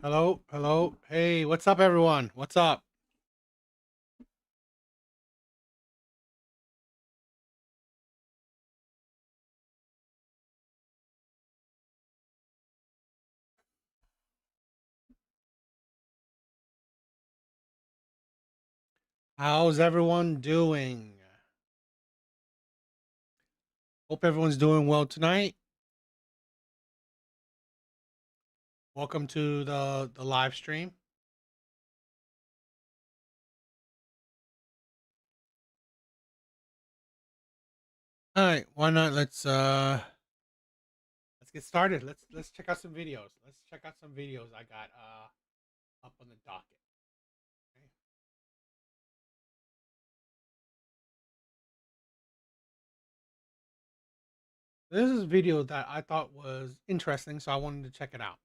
Hello, hello. Hey, what's up, everyone? What's up? How's everyone doing? Hope everyone's doing well tonight. Welcome to the live stream. All right, why not? Let's get started. Let's check out some videos. Let's check out some videos I got up on the docket. Okay. This is a video that I thought was interesting, so I wanted to check it out.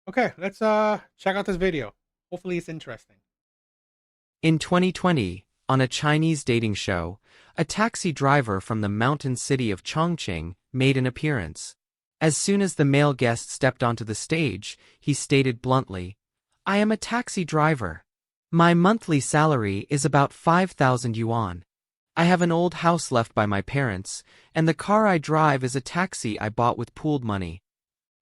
Okay, let's check out this video. Hopefully it's interesting. In 2020, on a Chinese dating show, a taxi driver from the mountain city of Chongqing made an appearance. As soon as the male guest stepped onto the stage, he stated bluntly, "I am a taxi driver. My monthly salary is about 5,000 yuan. I have an old house left by my parents, and the car I drive is a taxi I bought with pooled money."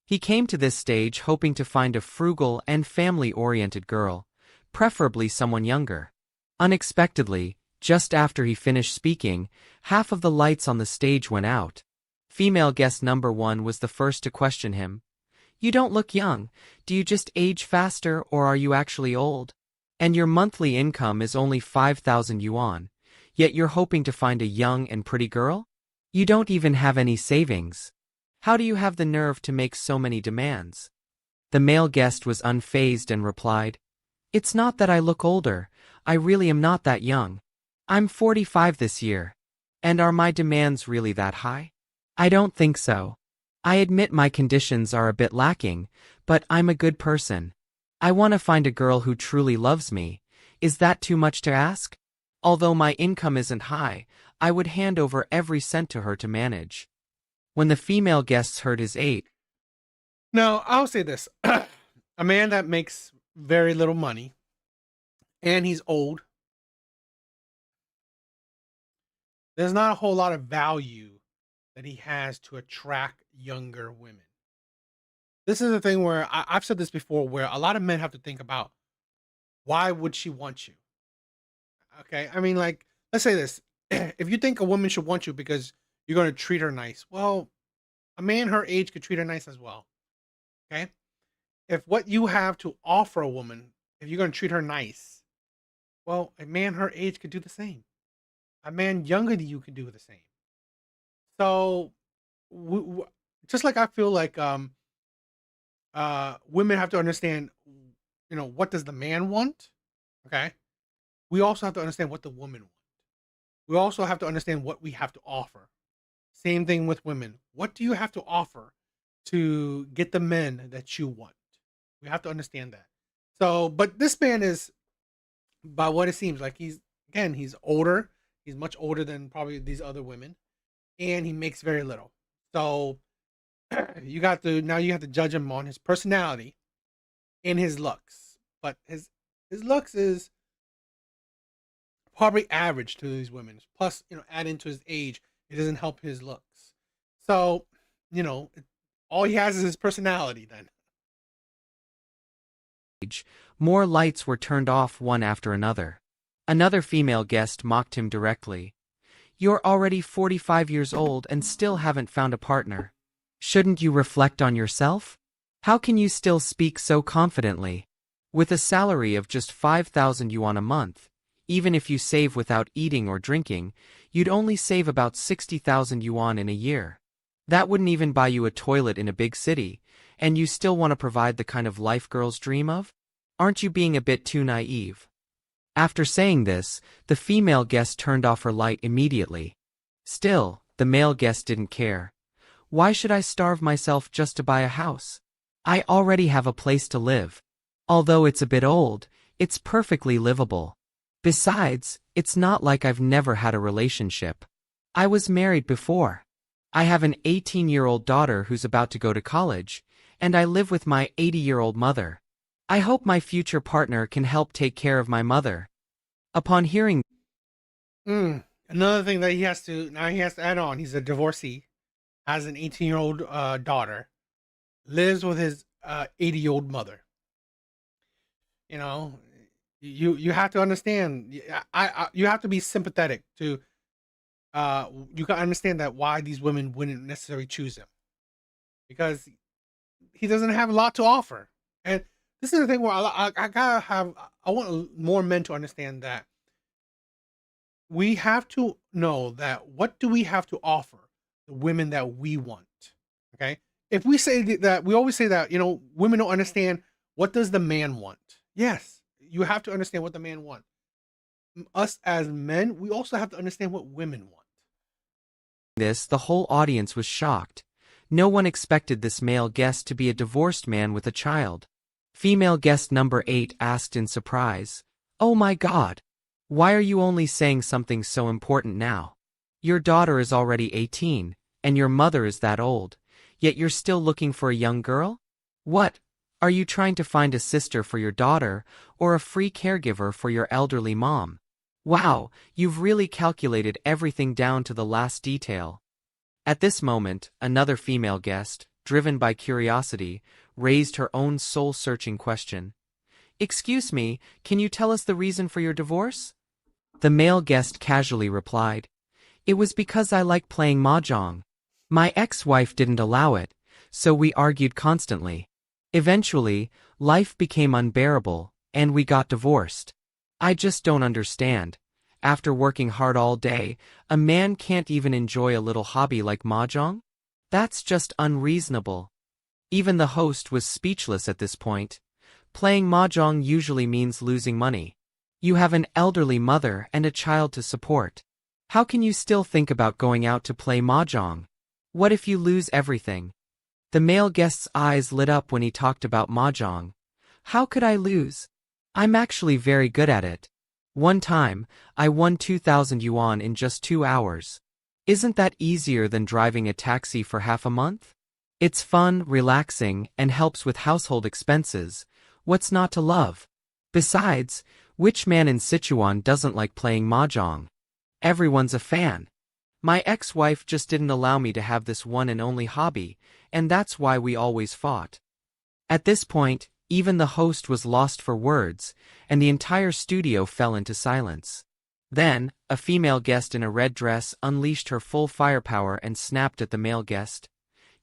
He came to this stage hoping to find a frugal and family-oriented girl, preferably someone younger. Unexpectedly, just after he finished speaking, half of the lights on the stage went out. Female guest number 1 was the first to question him. "You don't look young. Do you just age faster or are you actually old? And your monthly income is only 5,000 yuan, yet you're hoping to find a young and pretty girl? You don't even have any savings. How do you have the nerve to make so many demands?" The male guest was unfazed and replied, "It's not that I look older. I really am not that young. I'm 45 this year. And are my demands really that high? I don't think so. I admit my conditions are a bit lacking, but I'm a good person. I want to find a girl who truly loves me. Is that too much to ask? Although my income isn't high, I would hand over every cent to her to manage." When the female guests heard his age, Now, I'll say this. A man that makes very little money and he's old, there's not a whole lot of value that he has to attract younger women. This is the thing where I've said this before, where a lot of men have to think about, why would she want you? Okay, I mean, like, let's say this: if you think a woman should want you because you're going to treat her nice, well, a man her age could treat her nice as well. Okay, if what you have to offer a woman, if you're going to treat her nice, well, a man her age could do the same. A man younger than you could do the same. So, w- w- just like I feel like women have to understand, what does the man want? Okay, we also have to understand what the woman wants. We also have to understand what we have to offer. Same thing with women. What do you have to offer to get the men that you want? We have to understand that. So, but this man is, by what it seems like, he's older. He's much older than probably these other women, and he makes very little. So you have to judge him on his personality and his looks. But his looks is probably average to these women. Plus, add into his age, it doesn't help his looks. So, you know, all he has is his personality then. more lights were turned off one after another. Another female guest mocked him directly. "You're already 45 years old and still haven't found a partner. Shouldn't you reflect on yourself? How can you still speak so confidently? With a salary of just 5,000 yuan a month, even if you save without eating or drinking, you'd only save about 60,000 yuan in a year. That wouldn't even buy you a toilet in a big city, and you still want to provide the kind of life girls dream of? Aren't you being a bit too naive? After saying this, the female guest turned off her light immediately. Still, the male guest didn't care. Why should I starve myself just to buy a house? I already have a place to live. Although it's a bit old, it's perfectly livable. Besides, it's not like I've never had a relationship. I was married before. I have an 18-year-old daughter who's about to go to college, and I live with my 80-year-old mother. I hope my future partner can help take care of my mother. Upon hearing Another thing that he has to add on. He's a divorcee, has an 18-year-old daughter, lives with his 80-year-old mother. You know, you have to understand. You have to be sympathetic to. You can understand that why these women wouldn't necessarily choose him, because he doesn't have a lot to offer. And this is the thing where I gotta have. I want more men to understand that we have to know that what do we have to offer the women that we want. Okay, if we say that, we always say that, women don't understand what does the man want. Yes, you have to understand what the man wants. Us as men, we also have to understand what women want. this, the whole audience was shocked. No one expected this male guest to be a divorced man with a child. Female guest number 8 asked in surprise, "Oh my God! Why are you only saying something so important now? Your daughter is already 18, and your mother is that old, yet you're still looking for a young girl? What? Are you trying to find a sister for your daughter, or a free caregiver for your elderly mom? Wow, you've really calculated everything down to the last detail." At this moment, another female guest, driven by curiosity, raised her own soul-searching question. "Excuse me, can you tell us the reason for your divorce?" The male guest casually replied, "It was because I like playing mahjong. My ex-wife didn't allow it, so we argued constantly. Eventually, life became unbearable, and we got divorced. I just don't understand. After working hard all day, a man can't even enjoy a little hobby like mahjong? That's just unreasonable." Even the host was speechless at this point. Playing mahjong usually means losing money. You have an elderly mother and a child to support. How can you still think about going out to play mahjong? What if you lose everything? The male guest's eyes lit up when he talked about mahjong. "How could I lose? I'm actually very good at it. One time, I won 2,000 yuan in just 2 hours. Isn't that easier than driving a taxi for half a month? It's fun, relaxing, and helps with household expenses. What's not to love? Besides, which man in Sichuan doesn't like playing mahjong? Everyone's a fan. My ex-wife just didn't allow me to have this one and only hobby, and that's why we always fought." At this point, even the host was lost for words, and the entire studio fell into silence. Then, a female guest in a red dress unleashed her full firepower and snapped at the male guest.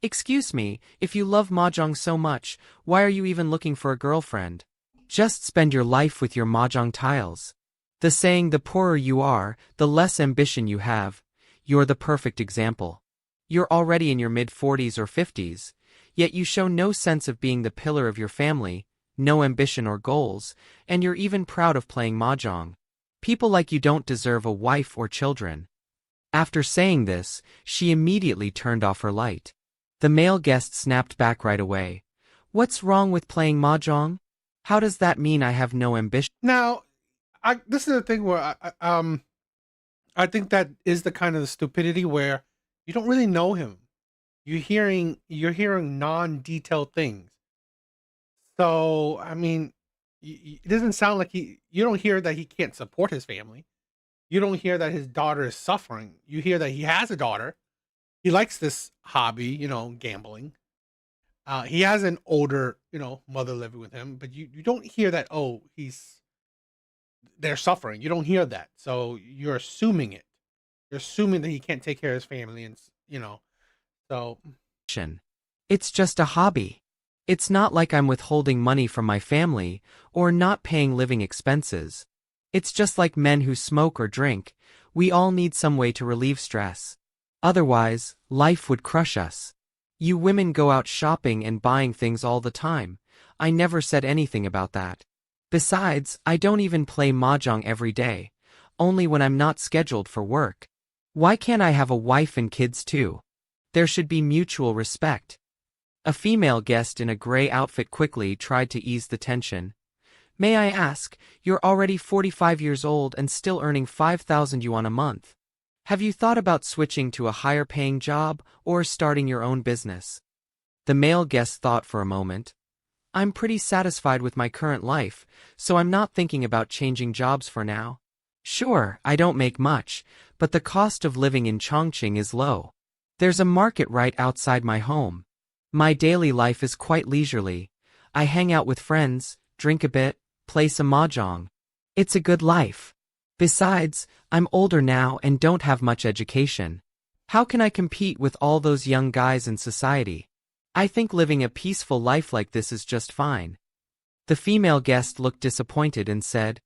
"Excuse me, if you love mahjong so much, why are you even looking for a girlfriend? Just spend your life with your mahjong tiles. The saying, the poorer you are, the less ambition you have. You're the perfect example. You're already in your mid-40s or 50s, yet you show no sense of being the pillar of your family, no ambition or goals, and you're even proud of playing mahjong. People like you don't deserve a wife or children." After saying this, she immediately turned off her light. The male guest snapped back right away. "What's wrong with playing mahjong? How does that mean I have no ambition?" Now, this is the thing where I think that is the kind of the stupidity where you don't really know him. You're hearing non-detailed things. So I mean, it doesn't sound like you don't hear that he can't support his family. You don't hear that his daughter is suffering. You hear that he has a daughter. He likes this hobby, gambling. He has an older, mother living with him, but you don't hear that, oh, they're suffering. You don't hear that. So you're assuming it. You're assuming that he can't take care of his family, and so It's just a hobby. It's not like I'm withholding money from my family, or not paying living expenses. It's just like men who smoke or drink. We all need some way to relieve stress. Otherwise, life would crush us. You women go out shopping and buying things all the time. I never said anything about that. Besides, I don't even play mahjong every day. Only when I'm not scheduled for work. Why can't I have a wife and kids too? There should be mutual respect. A female guest in a gray outfit quickly tried to ease the tension. May I ask, you're already 45 years old and still earning 5,000 yuan a month. Have you thought about switching to a higher paying job or starting your own business? The male guest thought for a moment. I'm pretty satisfied with my current life, so I'm not thinking about changing jobs for now. Sure, I don't make much, but the cost of living in Chongqing is low. There's a market right outside my home. My daily life is quite leisurely. I hang out with friends, drink a bit, play some mahjong. It's a good life. Besides, I'm older now and don't have much education. How can I compete with all those young guys in society? I think living a peaceful life like this is just fine. The female guest looked disappointed and said,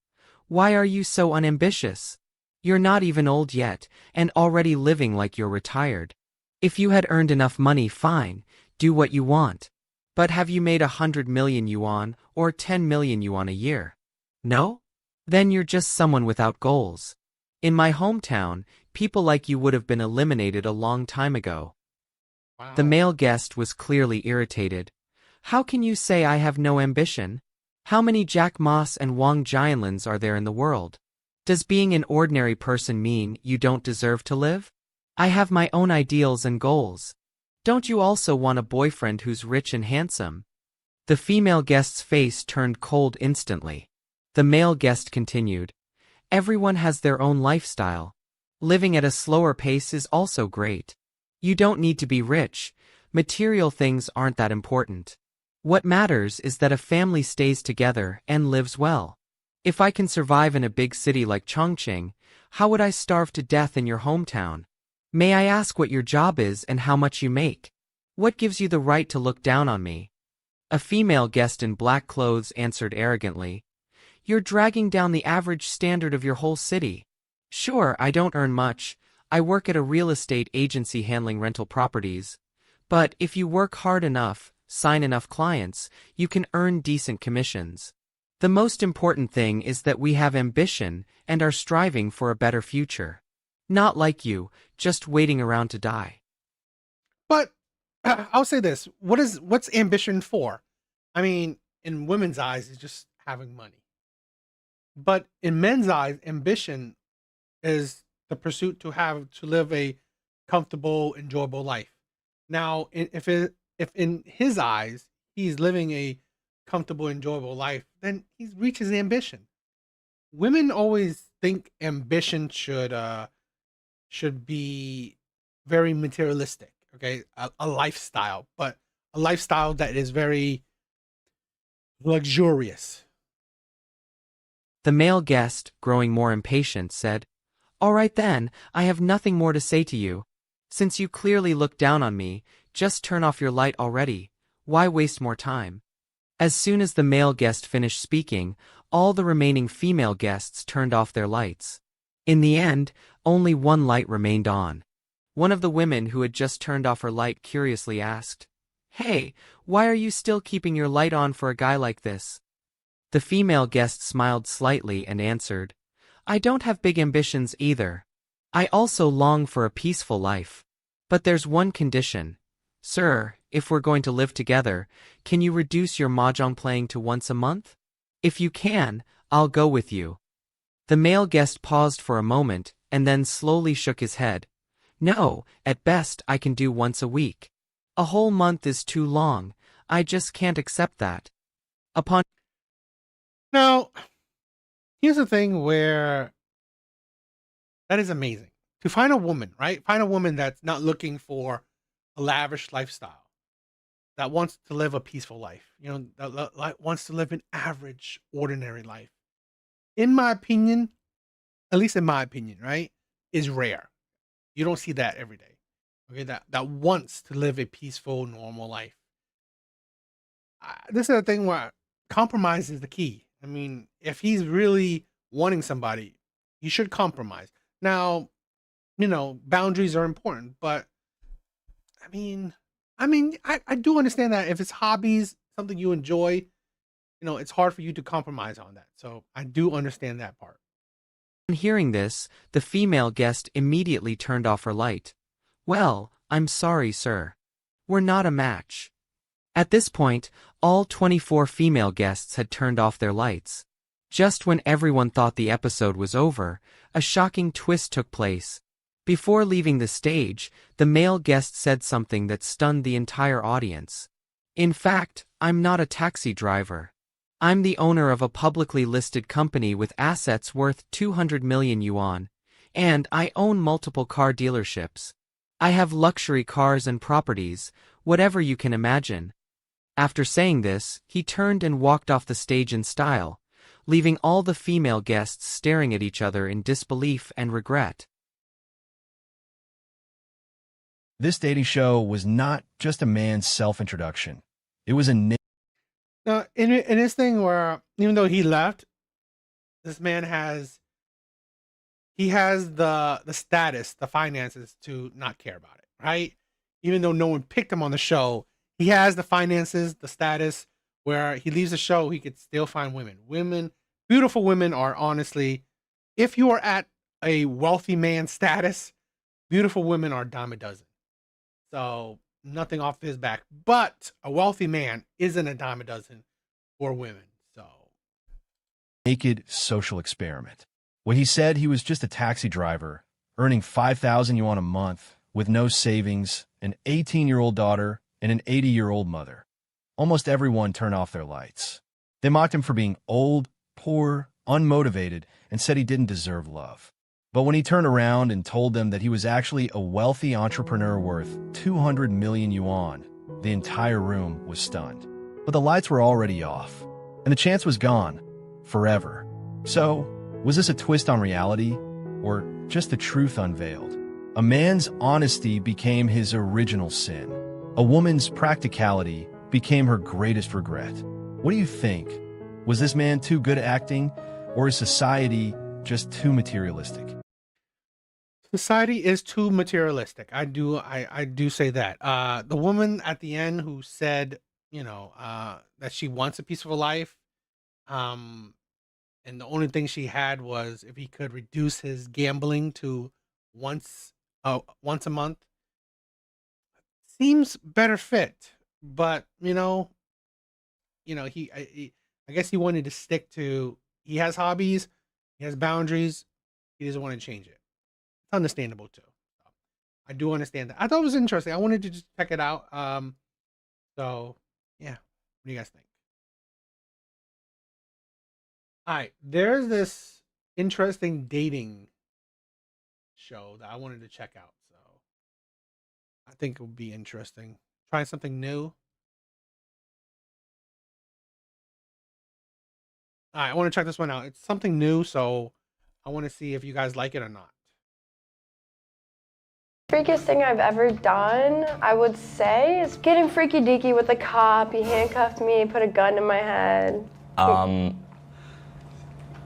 Why are you so unambitious? You're not even old yet, and already living like you're retired. If you had earned enough money, fine, do what you want. But have you made 100 million yuan or 10 million yuan a year? No? Then you're just someone without goals. In my hometown, people like you would have been eliminated a long time ago. The Wow. male guest was clearly irritated. How can you say I have no ambition? How many Jack Ma's and Wang Jianlins are there in the world? Does being an ordinary person mean you don't deserve to live? I have my own ideals and goals. Don't you also want a boyfriend who's rich and handsome? The female guest's face turned cold instantly. The male guest continued. Everyone has their own lifestyle. Living at a slower pace is also great. You don't need to be rich. Material things aren't that important. What matters is that a family stays together and lives well. If I can survive in a big city like Chongqing, how would I starve to death in your hometown? May I ask what your job is and how much you make? What gives you the right to look down on me? A female guest in black clothes answered arrogantly. You're dragging down the average standard of your whole city. Sure, I don't earn much. I work at a real estate agency handling rental properties. But if you work hard enough, sign enough clients, you can earn decent commissions. The most important thing is that we have ambition and are striving for a better future. Not like you, just waiting around to die. But I'll say this: what's ambition for? I mean, in women's eyes, it's just having money. But in men's eyes, ambition is the pursuit to live a comfortable, enjoyable life. Now, if in his eyes he's living a comfortable, enjoyable life, then he's reached his ambition. Women always think ambition should be very materialistic, okay, a lifestyle, but a lifestyle that is very luxurious. The male guest, growing more impatient, said, All right then, I have nothing more to say to you. Since you clearly look down on me, just turn off your light already. Why waste more time? As soon as the male guest finished speaking, all the remaining female guests turned off their lights. In the end, only one light remained on. One of the women who had just turned off her light curiously asked, Hey, why are you still keeping your light on for a guy like this? The female guest smiled slightly and answered, I don't have big ambitions either. I also long for a peaceful life. But there's one condition. Sir, if we're going to live together, can you reduce your mahjong playing to once a month? If you can, I'll go with you. The male guest paused for a moment and then slowly shook his head. No, at best I can do once a week. A whole month is too long. I just can't accept that. Upon Now, here's the thing where that is amazing. To find a woman, right? Find a woman that's not looking for a lavish lifestyle, that wants to live a peaceful life, that wants to live an average, ordinary life. In my opinion, at least in my opinion, right, is rare. You don't see that every day. Okay, that wants to live a peaceful, normal life. This is a thing where compromise is the key. I mean, if he's really wanting somebody, you should compromise. Now, boundaries are important, but I mean, I do understand that if it's hobbies, something you enjoy, it's hard for you to compromise on that. So I do understand that part. On hearing this, the female guest immediately turned off her light. Well, I'm sorry, sir. We're not a match. At this point, all 24 female guests had turned off their lights. Just when everyone thought the episode was over, a shocking twist took place. Before leaving the stage, the male guest said something that stunned the entire audience. In fact, I'm not a taxi driver. I'm the owner of a publicly listed company with assets worth 200 million yuan, and I own multiple car dealerships. I have luxury cars and properties, whatever you can imagine. After saying this, he turned and walked off the stage in style, leaving all the female guests staring at each other in disbelief and regret. This dating show was not just a man's self-introduction. It was a Now, in this thing where even though he left, this man has the status, the finances to not care about it, right? Even though no one picked him on the show, he has the finances, the status where he leaves the show, he could still find women. Women, beautiful women are honestly, if you are at a wealthy man status, beautiful women are a dime a dozen. So nothing off his back, but a wealthy man isn't a dime a dozen for women. So naked social experiment. When he said he was just a taxi driver, earning 5,000 yuan a month, with no savings, an 18-year-old daughter, and an 80-year-old mother. Almost everyone turned off their lights. They mocked him for being old, poor, unmotivated, and said he didn't deserve love. But when he turned around and told them that he was actually a wealthy entrepreneur worth 200 million yuan, the entire room was stunned. But the lights were already off, and the chance was gone, forever. So, was this a twist on reality, or just the truth unveiled? A man's honesty became his original sin. A woman's practicality became her greatest regret. What do you think? Was this man too good at acting, or is society just too materialistic? society is too materialistic. I do say that. The woman at the end who said, that she wants a peaceful life, um, and the only thing she had was if he could reduce his gambling to once a month, seems better fit. But I guess he wanted to stick to. He has hobbies, he has boundaries. He doesn't want to change it. It's understandable too. So, I do understand that. I thought it was interesting. I wanted to just check it out. So yeah, what do you guys think? All right, there's this interesting dating show that I wanted to check out. So I think it would be interesting. Trying something new. All right, I want to check this one out. It's something new, so I want to see if you guys like it or not. Freakiest thing I've ever done, I would say, is getting freaky deaky with a cop. He handcuffed me, put a gun in my head.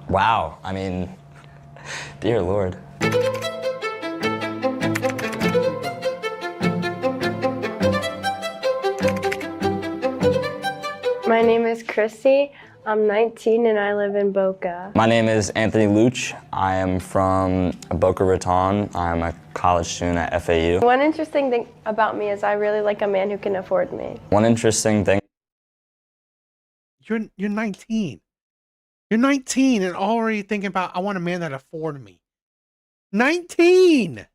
Wow. I mean, dear Lord. My name is Chrissy. I'm 19 and I live in Boca. My name is Anthony Luch. I am from Boca Raton. I'm a college student at FAU. One interesting thing about me is I really like a man who can afford me. One interesting thing. You're 19. You're 19 and already thinking about I want a man that afford me. 19.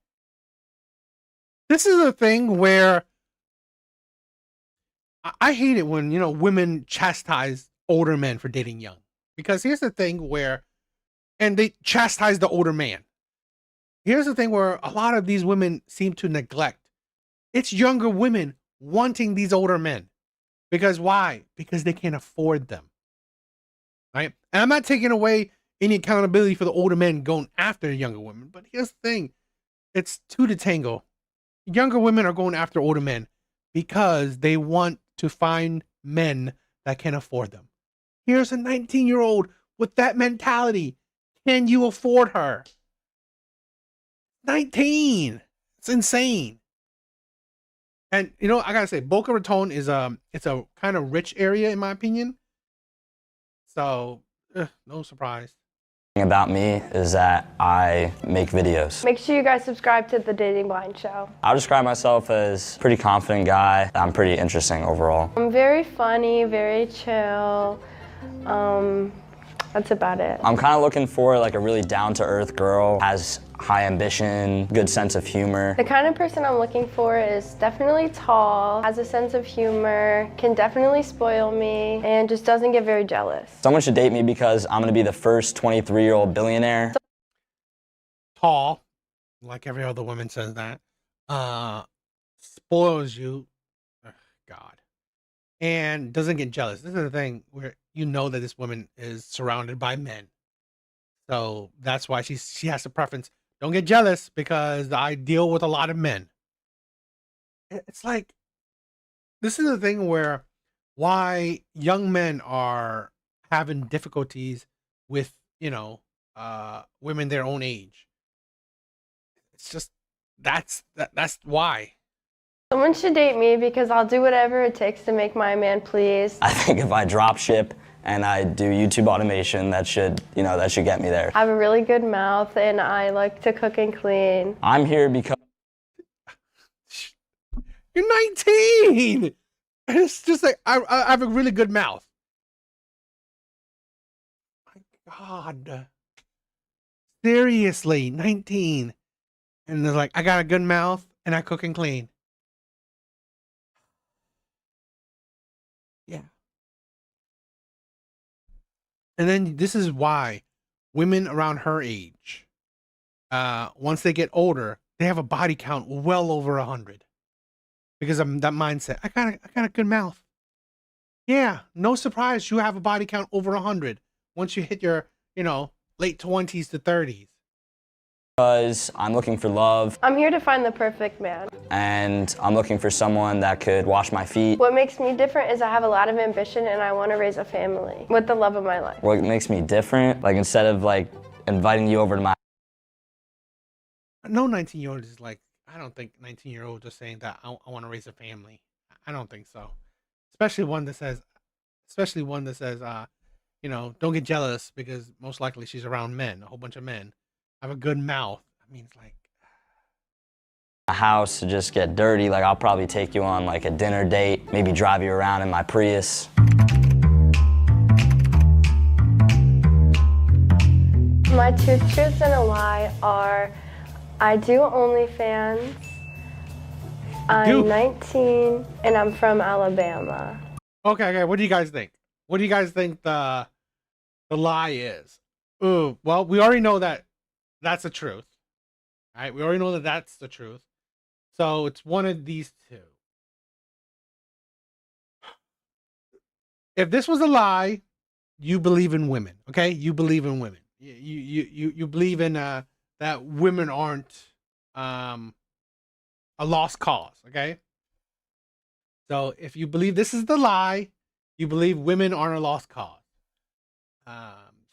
This is a thing where I hate it when, women chastise older men for dating young. Because here's the thing where, and they chastise the older man. Here's the thing where a lot of these women seem to neglect. It's younger women wanting these older men. Because why? Because they can't afford them. Right? And I'm not taking away any accountability for the older men going after the younger women. But here's the thing. It's two to tango. Younger women are going after older men because they want to find men that can afford them. Here's a 19-year-old with that mentality. can you afford her? 19. It's insane. And you know, I gotta say, Boca Raton is it's a kind of rich area in my opinion. So, no surprise. About me is that I make videos. Make sure you guys subscribe to the Dating Blind Show. I'll describe myself as a pretty confident guy. I'm pretty interesting overall. I'm very funny, very chill. That's about it. I'm kind of looking for like a really down-to-earth girl, has high ambition, good sense of humor. The kind of person I'm looking for is definitely tall, has a sense of humor, can definitely spoil me, and just doesn't get very jealous. Someone should date me because I'm gonna be the first 23-year-old billionaire. Tall, like every other woman says that. Spoils you. Ugh, God. And doesn't get jealous. This is the thing where you know that this woman is surrounded by men. So that's why she has a preference. Don't get jealous because I deal with a lot of men. It's like, this is the thing where why young men are having difficulties with, you know, women their own age. It's just, that's why. Someone should date me because I'll do whatever it takes to make my man pleased. I think if I drop ship and I do YouTube automation, that should get me there. I have a really good mouth and I like to cook and clean. I'm here because You're 19. And it's just like I have a really good mouth. My God. Seriously, 19. And they're like, I got a good mouth and I cook and clean. Yeah. And then this is why women around her age, once they get older, they have a body count well over 100 because of that mindset. I got a good mouth. Yeah, no surprise you have a body count over 100 once you hit your, late 20s to 30s. I'm looking for love. I'm here to find the perfect man. And I'm looking for someone that could wash my feet. What makes me different is I have a lot of ambition and I want to raise a family with the love of my life. What makes me different, like instead of like inviting you over to my No 19-year-old is like, I don't think 19-year-olds are saying that I want to raise a family. I don't think so. Especially one that says, don't get jealous because most likely she's around men, a whole bunch of men. Have a good mouth. I mean, it's like house to just get dirty. Like I'll probably take you on like a dinner date, maybe drive you around in my Prius. My two truths and a lie are I do OnlyFans, I'm 19, and I'm from Alabama. Okay. What do you guys think? What do you guys think the lie is? Ooh, well, we already know that that's the truth. All right, we already know that that's the truth. So it's one of these two. If this was a lie, you believe in women, okay? You believe in women. You believe in that women aren't a lost cause, okay? So if you believe this is the lie, you believe women aren't a lost cause.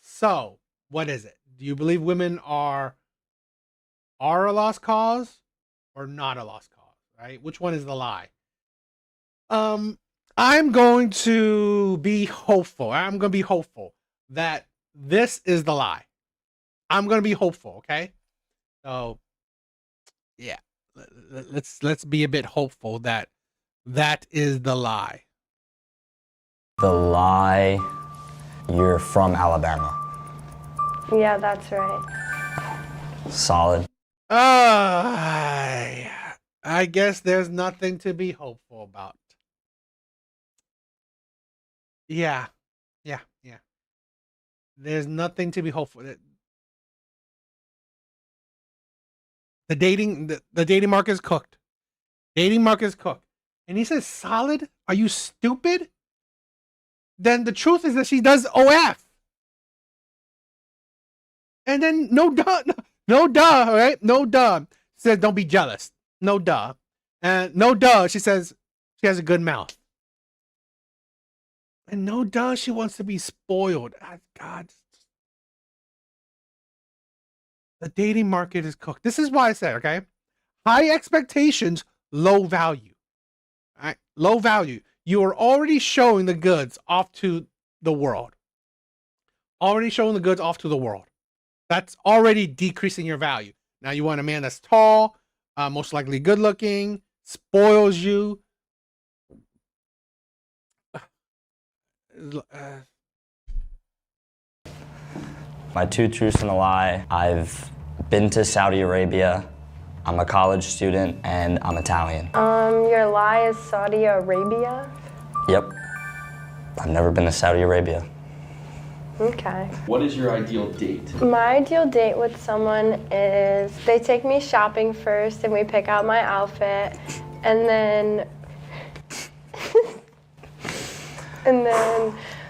So what is it? Do you believe women are a lost cause or not a lost cause, right? Which one is the lie? I'm going to be hopeful. I'm going to be hopeful that this is the lie. I'm going to be hopeful, okay? So yeah, let's be a bit hopeful that that is the lie. The lie, you're from Alabama. Yeah, that's right. Solid. I guess there's nothing to be hopeful about. Yeah. There's nothing to be hopeful. The dating market is cooked. Dating market is cooked. And he says solid? Are you stupid? Then the truth is that she does OF. And then no duh, all right? No duh. She says don't be jealous. No duh. And no duh, she says she has a good mouth. And no duh, she wants to be spoiled. God, The dating market is cooked. This is why I said, okay, high expectations, low value. All right, low value. You are already showing the goods off to the world. Already showing the goods off to the world. That's already decreasing your value. Now you want a man that's tall, most likely good looking, spoils you. My two truths and a lie. I've been to Saudi Arabia. I'm a college student and I'm Italian. Your lie is Saudi Arabia? Yep. I've never been to Saudi Arabia. Okay. What is your ideal date? My ideal date with someone is they take me shopping first and we pick out my outfit and then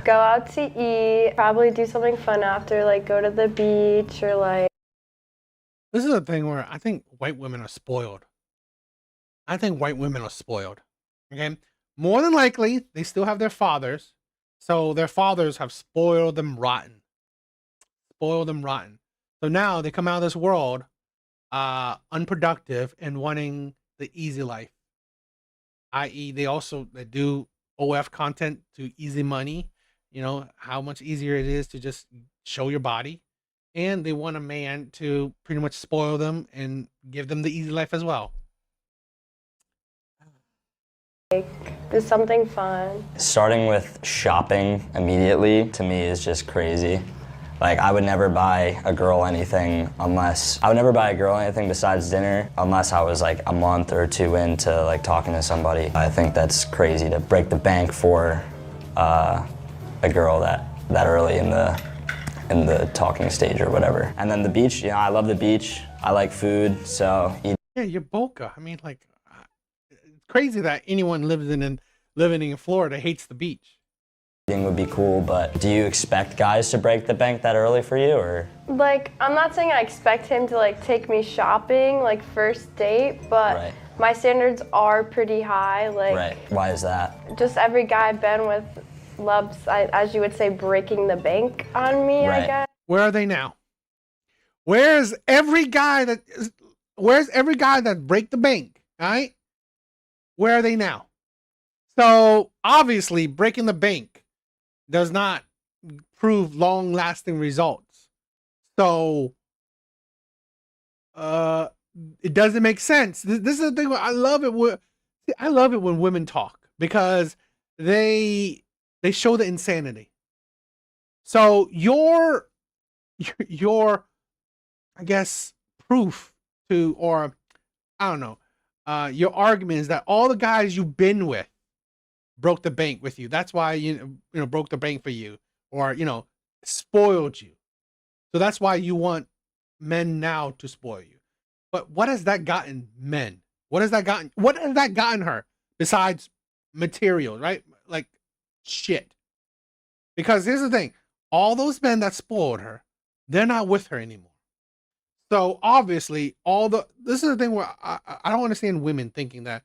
go out to eat, probably do something fun after, like go to the beach or like. This is a thing where I think white women are spoiled. I think white women are spoiled. Okay? More than likely, they still have their fathers. So their fathers have spoiled them rotten. Spoiled them rotten. So now they come out of this world unproductive and wanting the easy life. I.e., they do OF content to easy money. You know, how much easier it is to just show your body. And they want a man to pretty much spoil them and give them the easy life as well. Do something fun. Starting with shopping immediately, to me, is just crazy. Like, I would never buy a girl anything besides dinner unless I was like a month or two into like talking to somebody. I think that's crazy to break the bank for a girl that early in the talking stage or whatever. And then the beach, I love the beach. I like food, so. Yeah, you're Boca. I mean, like, it's crazy that anyone living in Florida hates the beach. Eating would be cool, but do you expect guys to break the bank that early for you, or? Like, I'm not saying I expect him to like take me shopping, like first date, but Right. my standards are pretty high. Like, Right, why is that? just every guy I've been with loves, as you would say, breaking the bank on me, I Right. guess. Where are they now? Where's every guy that break the bank? All right? Where are they now? So obviously breaking the bank does not prove long-lasting results. So it doesn't make sense. This is the thing. I love it when women talk because they show the insanity. So your I guess proof to, or I don't know, your argument is that all the guys you've been with broke the bank with you. That's why you broke the bank for you, or spoiled you. So that's why you want men now to spoil you. But what has that gotten men? What has that gotten her besides material, right? Like shit. Because here's the thing, all those men that spoiled her, they're not with her anymore. So obviously this is the thing where I don't understand women thinking that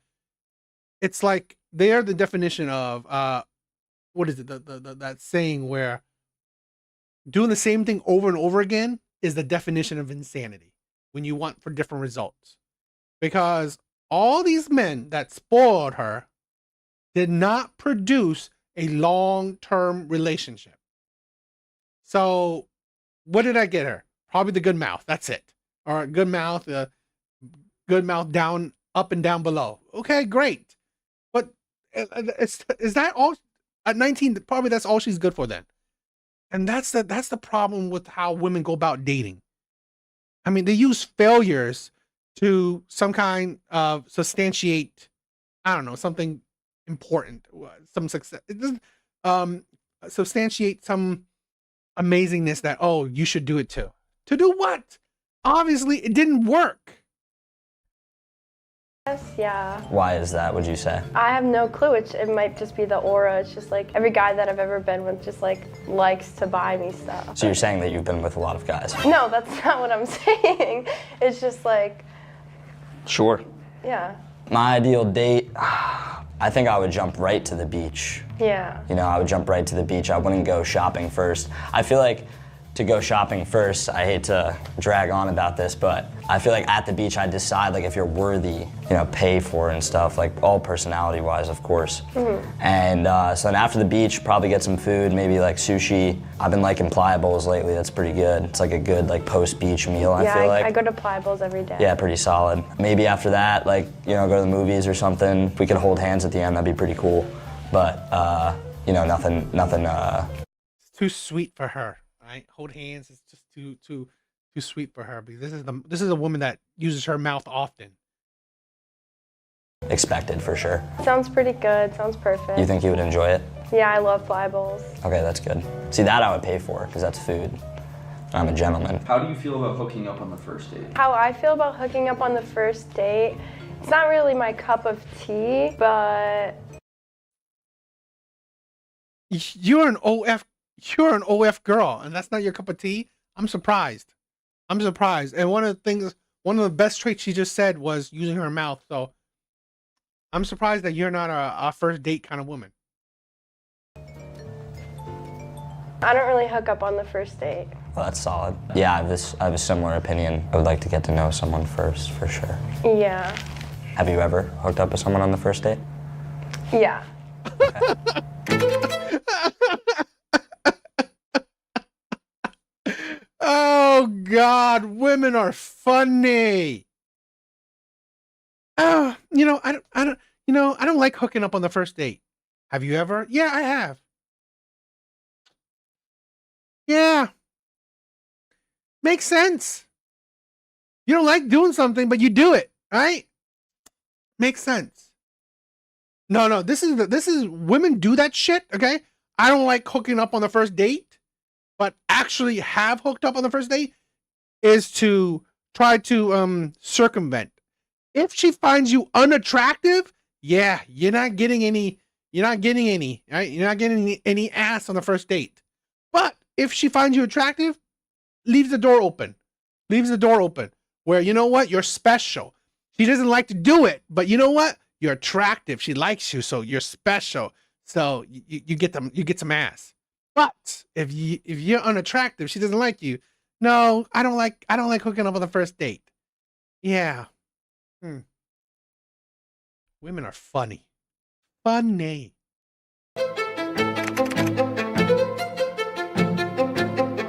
it's like they're the definition of what is it, that saying where doing the same thing over and over again is the definition of insanity when you want for different results. Because all these men that spoiled her did not produce a long-term relationship. So what did I get her? Probably the good mouth. That's it. Or good mouth down, up and down below. Okay, great. But is that all? At 19, probably that's all she's good for then. And that's the problem with how women go about dating. I mean, they use failures to some kind of substantiate, I don't know, something important, some success. It doesn't substantiate some amazingness that, oh, you should do it too. To do what? Obviously, it didn't work. Yes, yeah. Why is that, would you say? I have no clue. It might just be the aura. It's just like every guy that I've ever been with just like likes to buy me stuff. So you're saying that you've been with a lot of guys? No, that's not what I'm saying. It's just like, Sure. yeah. My ideal date, I think I would jump right to the beach. Yeah. I would jump right to the beach. I wouldn't go shopping first. I feel like to go shopping first. I hate to drag on about this, but I feel like at the beach I decide like if you're worthy, you know, pay for it and stuff, like all personality wise, of course. And so then after the beach, probably get some food, maybe like sushi. I've been liking Pliables lately, that's pretty good. It's like a good like post-beach meal, I feel like. I go to Pliables every day. Yeah, pretty solid. Maybe after that, like, you know, go to the movies or something. If we could hold hands at the end, that'd be pretty cool. But, you know, nothing. It's too sweet for her. Right? Hold hands. It's just too sweet for her because this is a woman that uses her mouth often. Expected for sure. Sounds pretty good. Sounds perfect. You think you would enjoy it? Yeah, I love Pliables. Okay, that's good. See, that I would pay for because that's food. I'm a gentleman. How do you feel about hooking up on the first date? How I feel about hooking up on the first date, it's not really my cup of tea, but You're an OF girl, and that's not your cup of tea. I'm surprised. And one of the best traits she just said was using her mouth. So I'm surprised that you're not a first date kind of woman. I don't really hook up on the first date. Well, that's solid. Yeah, I have a similar opinion. I would like to get to know someone first, for sure. Yeah. Have you ever hooked up with someone on the first date? Yeah. Oh God, women are funny. I don't like hooking up on the first date. Have you ever? Yeah, I have. Yeah. Makes sense. You don't like doing something, but you do it, right? Makes sense. No, this is women do that shit, okay? I don't like hooking up on the first date, but actually have hooked up on the first date is to try to circumvent. If she finds you unattractive, yeah, you're not getting any, right? You're not getting any ass on the first date. But if she finds you attractive, leaves the door open. Where, you know what? You're special. She doesn't like to do it, but you know what? You're attractive. She likes you, so you're special. So you get some ass. But if you're unattractive, she doesn't like you. No, I don't like hooking up on the first date. Yeah. Women are funny. Funny.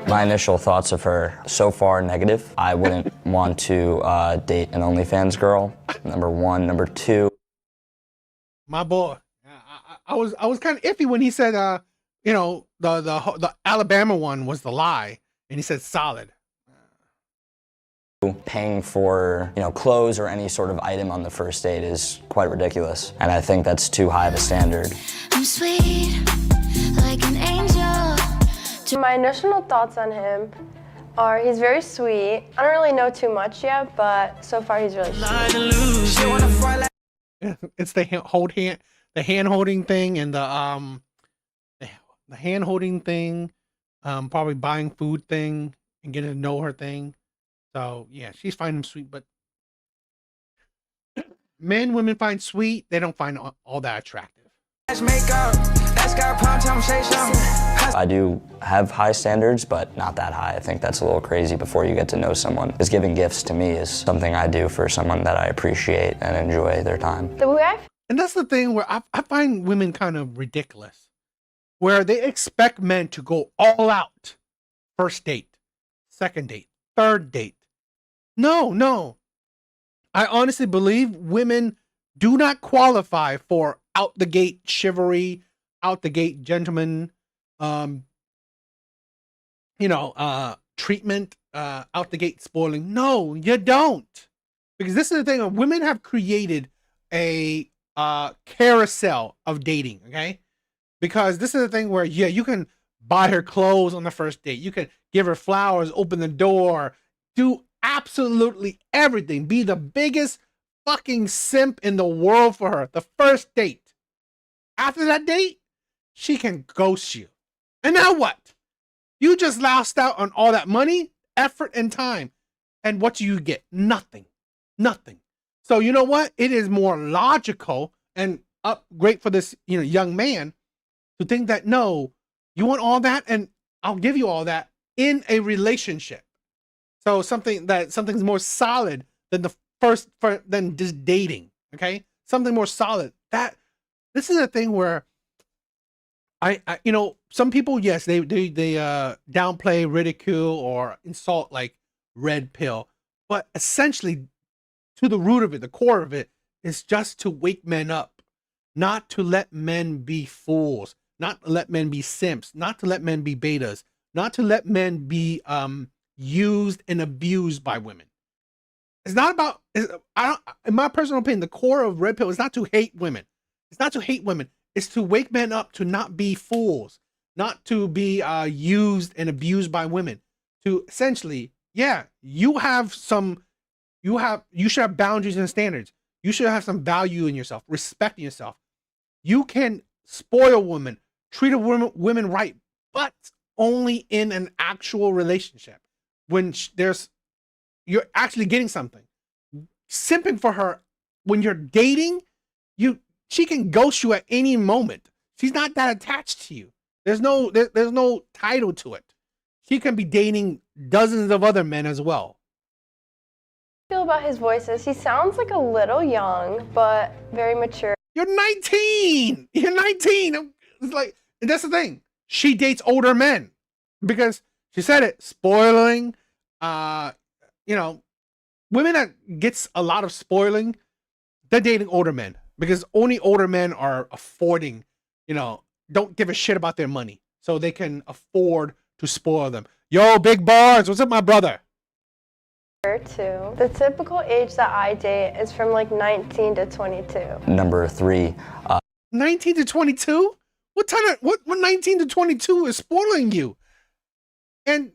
My initial thoughts of her, so far, negative. I wouldn't want to date an OnlyFans girl, number one. Number two. My boy. I was kind of iffy when he said, the Alabama one was the lie, and he said solid. Paying for, clothes or any sort of item on the first date is quite ridiculous, and I think that's too high of a standard. I'm sweet, like an angel. My initial thoughts on him are he's very sweet. I don't really know too much yet, but so far he's really sweet. It's the hand holding thing, and the hand holding thing, probably buying food thing, and getting to know her thing. So yeah, she's finding him sweet, but women find sweet, they don't find all that attractive. I do have high standards, but not that high. I think that's a little crazy before you get to know someone. Because giving gifts to me is something I do for someone that I appreciate and enjoy their time. And that's the thing where I find women kind of ridiculous, where they expect men to go all out. First date, second date, third date. No. I honestly believe women do not qualify for out the gate chivalry, out the gate gentleman, treatment, out the gate spoiling. No, you don't. Because this is the thing, women have created a carousel of dating, okay? Because this is the thing where, yeah, you can buy her clothes on the first date. You can give her flowers, open the door, do absolutely everything. Be the biggest fucking simp in the world for her. The first date. After that date, she can ghost you. And now what? You just lost out on all that money, effort, and time. And what do you get? Nothing. So you know what? It is more logical and great for this, young man to think that, no, you want all that and I'll give you all that in a relationship. So something's more solid than the first than just dating. Okay, something more solid. That this is a thing where I you know, some people, yes, they downplay, ridicule, or insult like red pill, but essentially, to the root of it, the core of it is just to wake men up, not to let men be fools, not to let men be simps, not to let men be betas, not to let men be used and abused by women. It's not about. I don't. In my personal opinion, the core of red pill is not to hate women. It's not to hate women. It's to wake men up to not be fools, not to be used and abused by women. To essentially, yeah, you should have boundaries and standards. You should have some value in yourself, respecting yourself. You can spoil women, treat a women right, but only in an actual relationship when you're actually getting something. Simping for her when you're dating, she can ghost you at any moment. She's not that attached to you. There's no title to it. She can be dating dozens of other men as well. Feel about his voices. He sounds like a little young, but very mature. You're 19. You're 19. It's like, that's the thing. She dates older men because she said it. Spoiling. You know, women that gets a lot of spoiling, they're dating older men because only older men are affording, don't give a shit about their money. So they can afford to spoil them. Yo, Big Bars, what's up, my brother? Too. The typical age that I date is from like 19 to 22. Number 3. 19 to 22? What 19 to 22 is spoiling you? And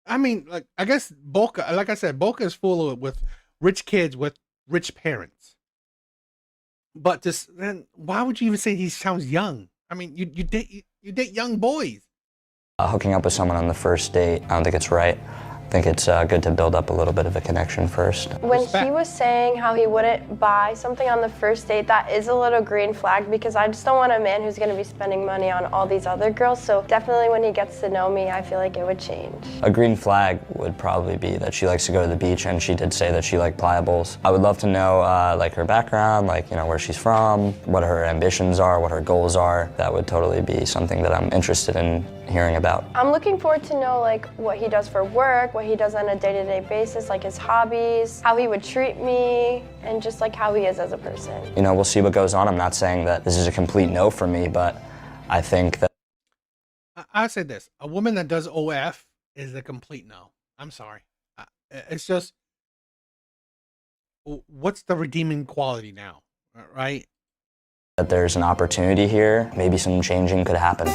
I mean, like, I guess Boca, like I said, Boca is full of with rich kids with rich parents. But then why would you even say he sounds young? I mean, you date young boys. Hooking up with someone on the first date, I don't think it's right. I think it's good to build up a little bit of a connection first. When he was saying how he wouldn't buy something on the first date, that is a little green flag because I just don't want a man who's going to be spending money on all these other girls. So definitely when he gets to know me, I feel like it would change. A green flag would probably be that she likes to go to the beach, and she did say that she liked pliables. I would love to know like her background, like where she's from, what her ambitions are, what her goals are. That would totally be something that I'm interested in hearing about. I'm looking forward to know like what he does for work, what he does on a day-to-day basis, like his hobbies, how he would treat me, and just like how he is as a person. We'll see what goes on. I'm not saying that this is a complete no for me, but I think that I say this: a woman that does OF is a complete no. I'm sorry. It's just, what's the redeeming quality now, right? that there's an opportunity here. Maybe some changing could happen.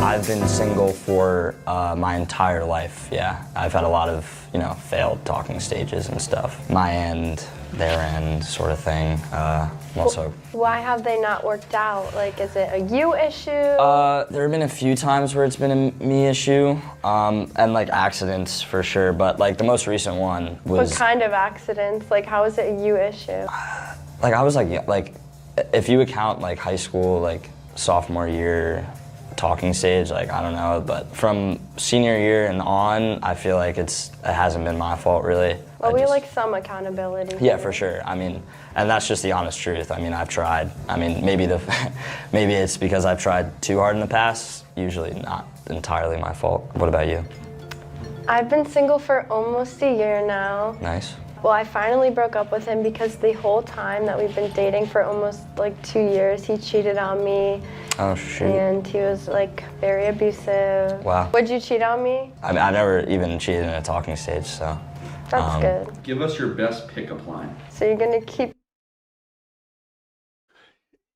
I've been single for my entire life, yeah. I've had a lot of, failed talking stages and stuff. My end, their end sort of thing. Also, why have they not worked out? Like, is it a you issue? There have been a few times where it's been a me issue, and like accidents for sure, but like the most recent one was... What kind of accidents? Like, how is it a you issue? Like I was like, if you account like high school, like sophomore year, talking stage, like I don't know, but from senior year and on, I feel like it hasn't been my fault really. Well, we like some accountability. Yeah, here. for sure. I mean, and that's just the honest truth. I mean, I've tried. I mean, maybe it's because I've tried too hard in the past. Usually not entirely my fault. What about you? I've been single for almost a year now. Nice. Well, I finally broke up with him because the whole time that we've been dating for almost like 2 years, he cheated on me. Oh, shoot. And he was like very abusive. Wow. Would you cheat on me? I mean, I've never even cheated in a talking stage, so. That's good. Give us your best pickup line. So you're gonna keep...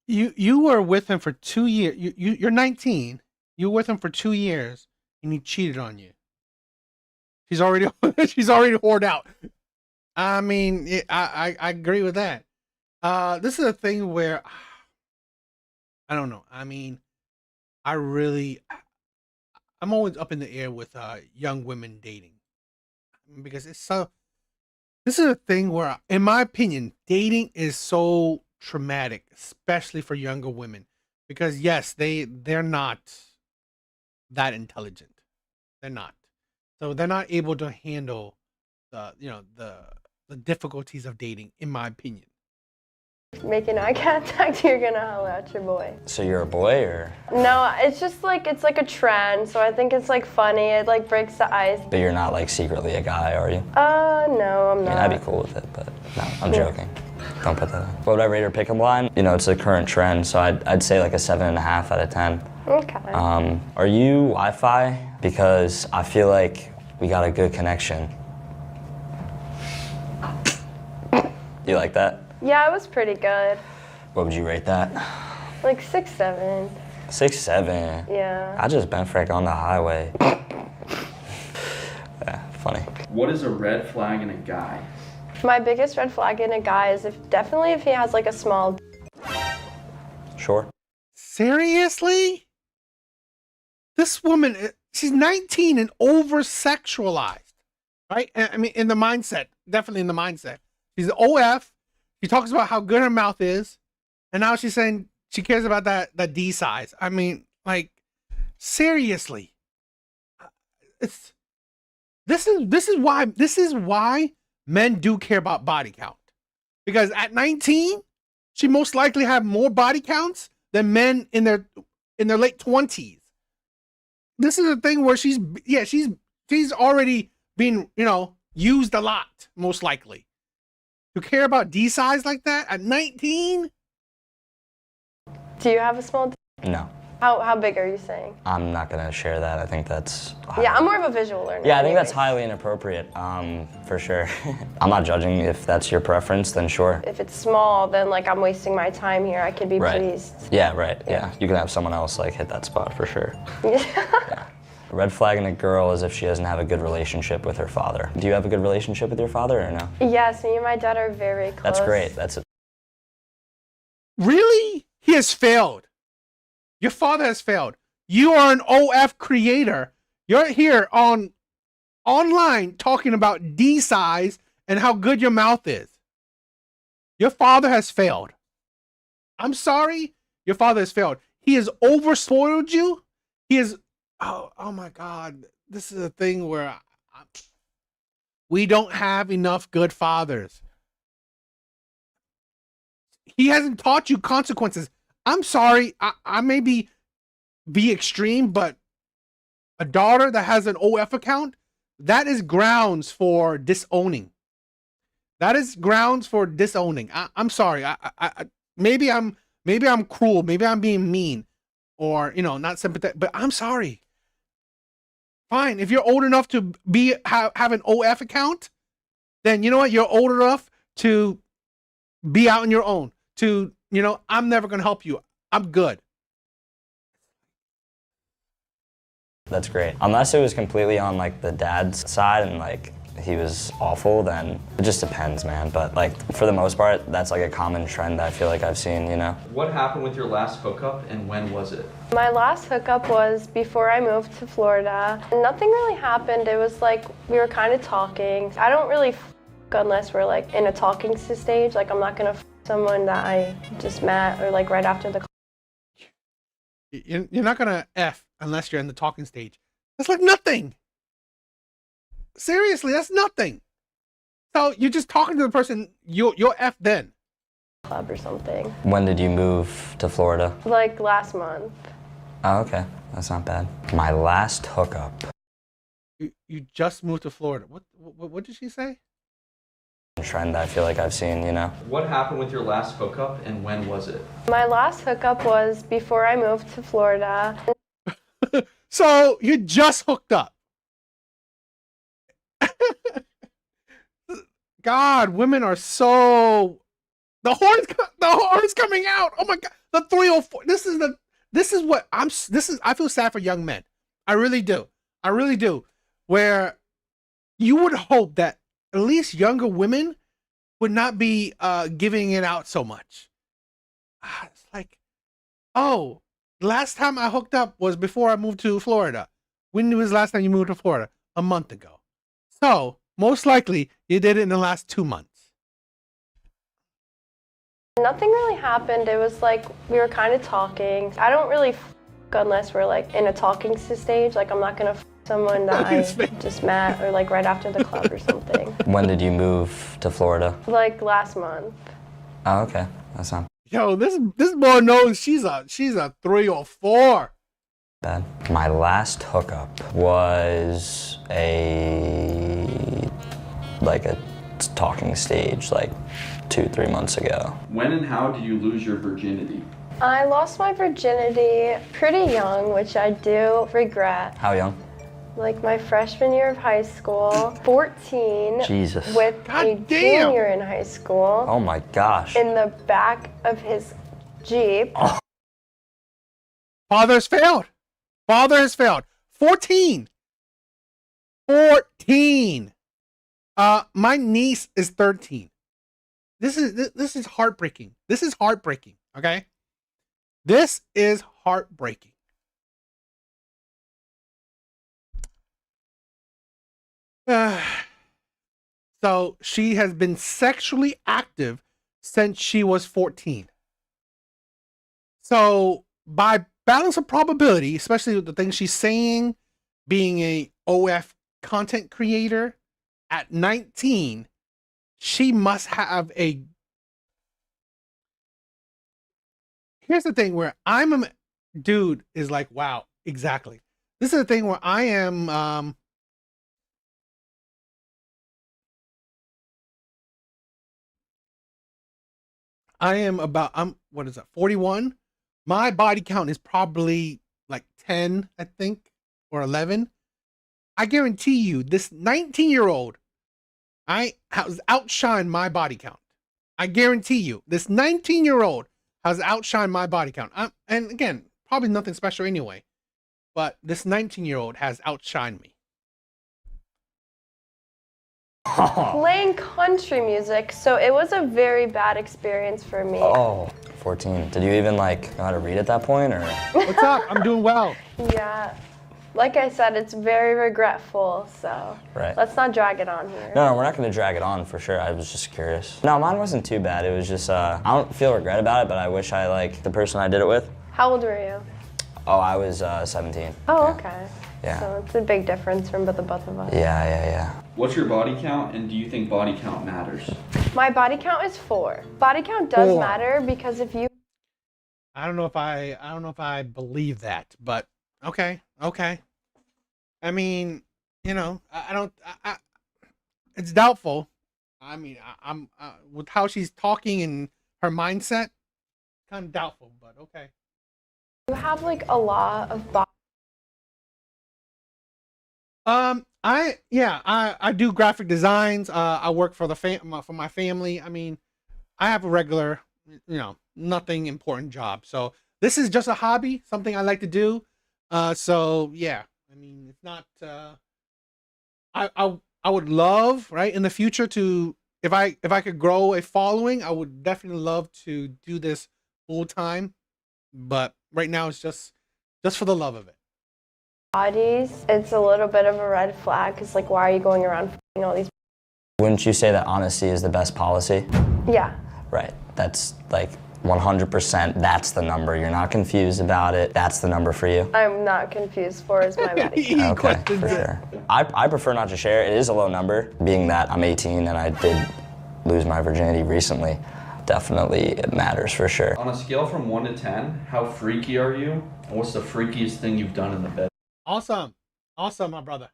You were with him for 2 years. You're 19. You were with him for 2 years, and he cheated on you. She's already whored out. I mean, I agree with that. This is a thing where I don't know. I mean, I'm always up in the air with young women dating because it's so. This is a thing where, in my opinion, dating is so traumatic, especially for younger women, because yes, they're not that intelligent. They're not. So they're not able to handle the difficulties of dating, in my opinion. Making eye contact, you're gonna holler at your boy. So you're a boy, or? No, it's just like, it's like a trend, so I think it's like funny, it like breaks the ice. But you're not like secretly a guy, are you? No, I'm I mean, not. I'd be cool with it, but no, I'm joking. Don't put that on. What would I rate her pickup line? You know, it's a current trend, so I'd say like a 7.5 out of 10. Okay. Are you Wi-Fi? Because I feel like we got a good connection. You like that? Yeah, it was pretty good. What would you rate that? Like 6, 7. 6, 7. Yeah. I just bent frick on the highway. Yeah, funny. What is a red flag in a guy? My biggest red flag in a guy is definitely if he has like a small. Sure. Seriously? This woman, she's 19 and over-sexualized, right? I mean, in the mindset, definitely in the mindset. She's OF. She talks about how good her mouth is, and now she's saying she cares about that D size. I mean, like, seriously. This is why men do care about body count. Because at 19, she most likely had more body counts than men in their late 20s. This is a thing where she's already been, used a lot, most likely. To care about D size like that at 19? Do you have a small D? No. How big are you saying? I'm not gonna share that. I think that's Yeah, I'm more of a visual learner. Yeah, I think that's anyways. highly inappropriate, for sure. I'm not judging. If that's your preference, then sure. If it's small, then like I'm wasting my time here. I could be Right. pleased. Yeah, right. Yeah, you can have someone else like hit that spot for sure. Yeah. A red flag in a girl is if she doesn't have a good relationship with her father. Do you have a good relationship with your father or no? Yes, me and my dad are very close. That's great. That's it. Really? He has failed. Your father has failed. You are an OF creator. You're here online talking about D size and how good your mouth is. Your father has failed. I'm sorry. Your father has failed. He has overspoiled you. He is, oh my God. This is a thing where we don't have enough good fathers. He hasn't taught you consequences. I'm sorry, I may be extreme, but a daughter that has an OF account, that is grounds for disowning. That is grounds for disowning. I'm sorry. Maybe I'm cruel. Maybe I'm being mean, or not sympathetic. But I'm sorry. Fine. If you're old enough to have an OF account, then you know what? You're old enough to be out on your own. I'm never gonna help you. I'm good. That's great. Unless it was completely on like the dad's side and like he was awful, then it just depends, man. But like for the most part, that's like a common trend I feel like I've seen, What happened with your last hookup and when was it? My last hookup was before I moved to Florida. Nothing really happened. It was like we were kind of talking. I don't really unless we're like in a talking stage. Like I'm not gonna someone that I just met or like right after the. You're not gonna F unless you're in the talking stage. That's like nothing. Seriously, that's nothing. So you're just talking to the person. You'll F then. Club or something. When did you move to Florida? Like last month. Oh, okay. That's not bad. My last hookup. You just moved to Florida. What did she say? Trend I feel like I've seen, What happened with your last hookup and when was it? My last hookup was before I moved to Florida. So you just hooked up. God, women are so. The horn's coming out. Oh my God, the 304. I feel sad for young men. I really do. Where you would hope that at least younger women would not be giving it out so much. It's like, oh, last time I hooked up was before I moved to Florida. When was the last time you moved to Florida? A month ago. So most likely you did it in the last 2 months. Nothing really happened. It was like we were kind of talking. I don't really unless we're like in a talking stage. Like I'm not gonna someone that I just met or like right after the club or something. When did you move to Florida? Like last month. Oh, okay. That's not Yo, this boy knows she's a 3 or 4. bad. My last hookup was a talking stage like 2-3 months ago. When and how did you lose your virginity? I lost my virginity pretty young, which I do regret. How young? Like my freshman year of high school, 14. Jesus. With God a damn. junior in high school. Oh my gosh. In the back of his Jeep. Oh. Father has failed. Father has failed. 14. 14. My niece is 13. This is heartbreaking. This is heartbreaking. Okay. This is heartbreaking. So she has been sexually active since she was 14. So by balance of probability, especially with the things she's saying, being a OF content creator at 19, she must have a... Here's the thing where I'm a dude is like, wow, exactly. This is the thing where I am what is that, 41? My body count is probably like 10, I think, or 11. I guarantee you, this 19-year-old, I has outshined my body count. I guarantee you, this 19-year-old has outshined my body count. And again, probably nothing special anyway, but this 19-year-old has outshined me. Playing country music, so it was a very bad experience for me. Oh, 14. Did you even like know how to read at that point, or? What's up? I'm doing well. Yeah. Like I said, it's very regretful, so Right. let's not drag it on here. No, we're not going to drag it on for sure. I was just curious. No, mine wasn't too bad. It was just, I don't feel regret about it, but I wish I liked the person I did it with. How old were you? Oh, I was 17. Oh, Yeah. okay. Yeah. So it's a big difference from the both of us. Yeah. What's your body count, and do you think body count matters? My body count is 4. Body count does 4. matter because if you I don't know if I believe that, but okay. I mean, you know, I it's doubtful. I mean, I'm with how she's talking and her mindset, kind of doubtful, but okay. have like a lot of body. I do graphic designs. I work for for my family. I mean, I have a regular, nothing important job. So this is just a hobby, something I like to do. So yeah, I mean, it's not. I would love, right, in the future to, if I could grow a following, I would definitely love to do this full time. But right now it's just for the love of it. Bodies, it's a little bit of a red flag because like why are you going around f***ing all these? Wouldn't you say that honesty is the best policy? Yeah. Right. That's like 100%. That's the number. You're not confused about it. That's the number for you. I'm not confused. 4 is my body count. Okay, for sure. I prefer not to share. It is a low number, being that I'm 18 and I did lose my virginity recently. Definitely it matters for sure. On a scale from 1 to 10, how freaky are you? And what's the freakiest thing you've done in the bed? Awesome, my brother.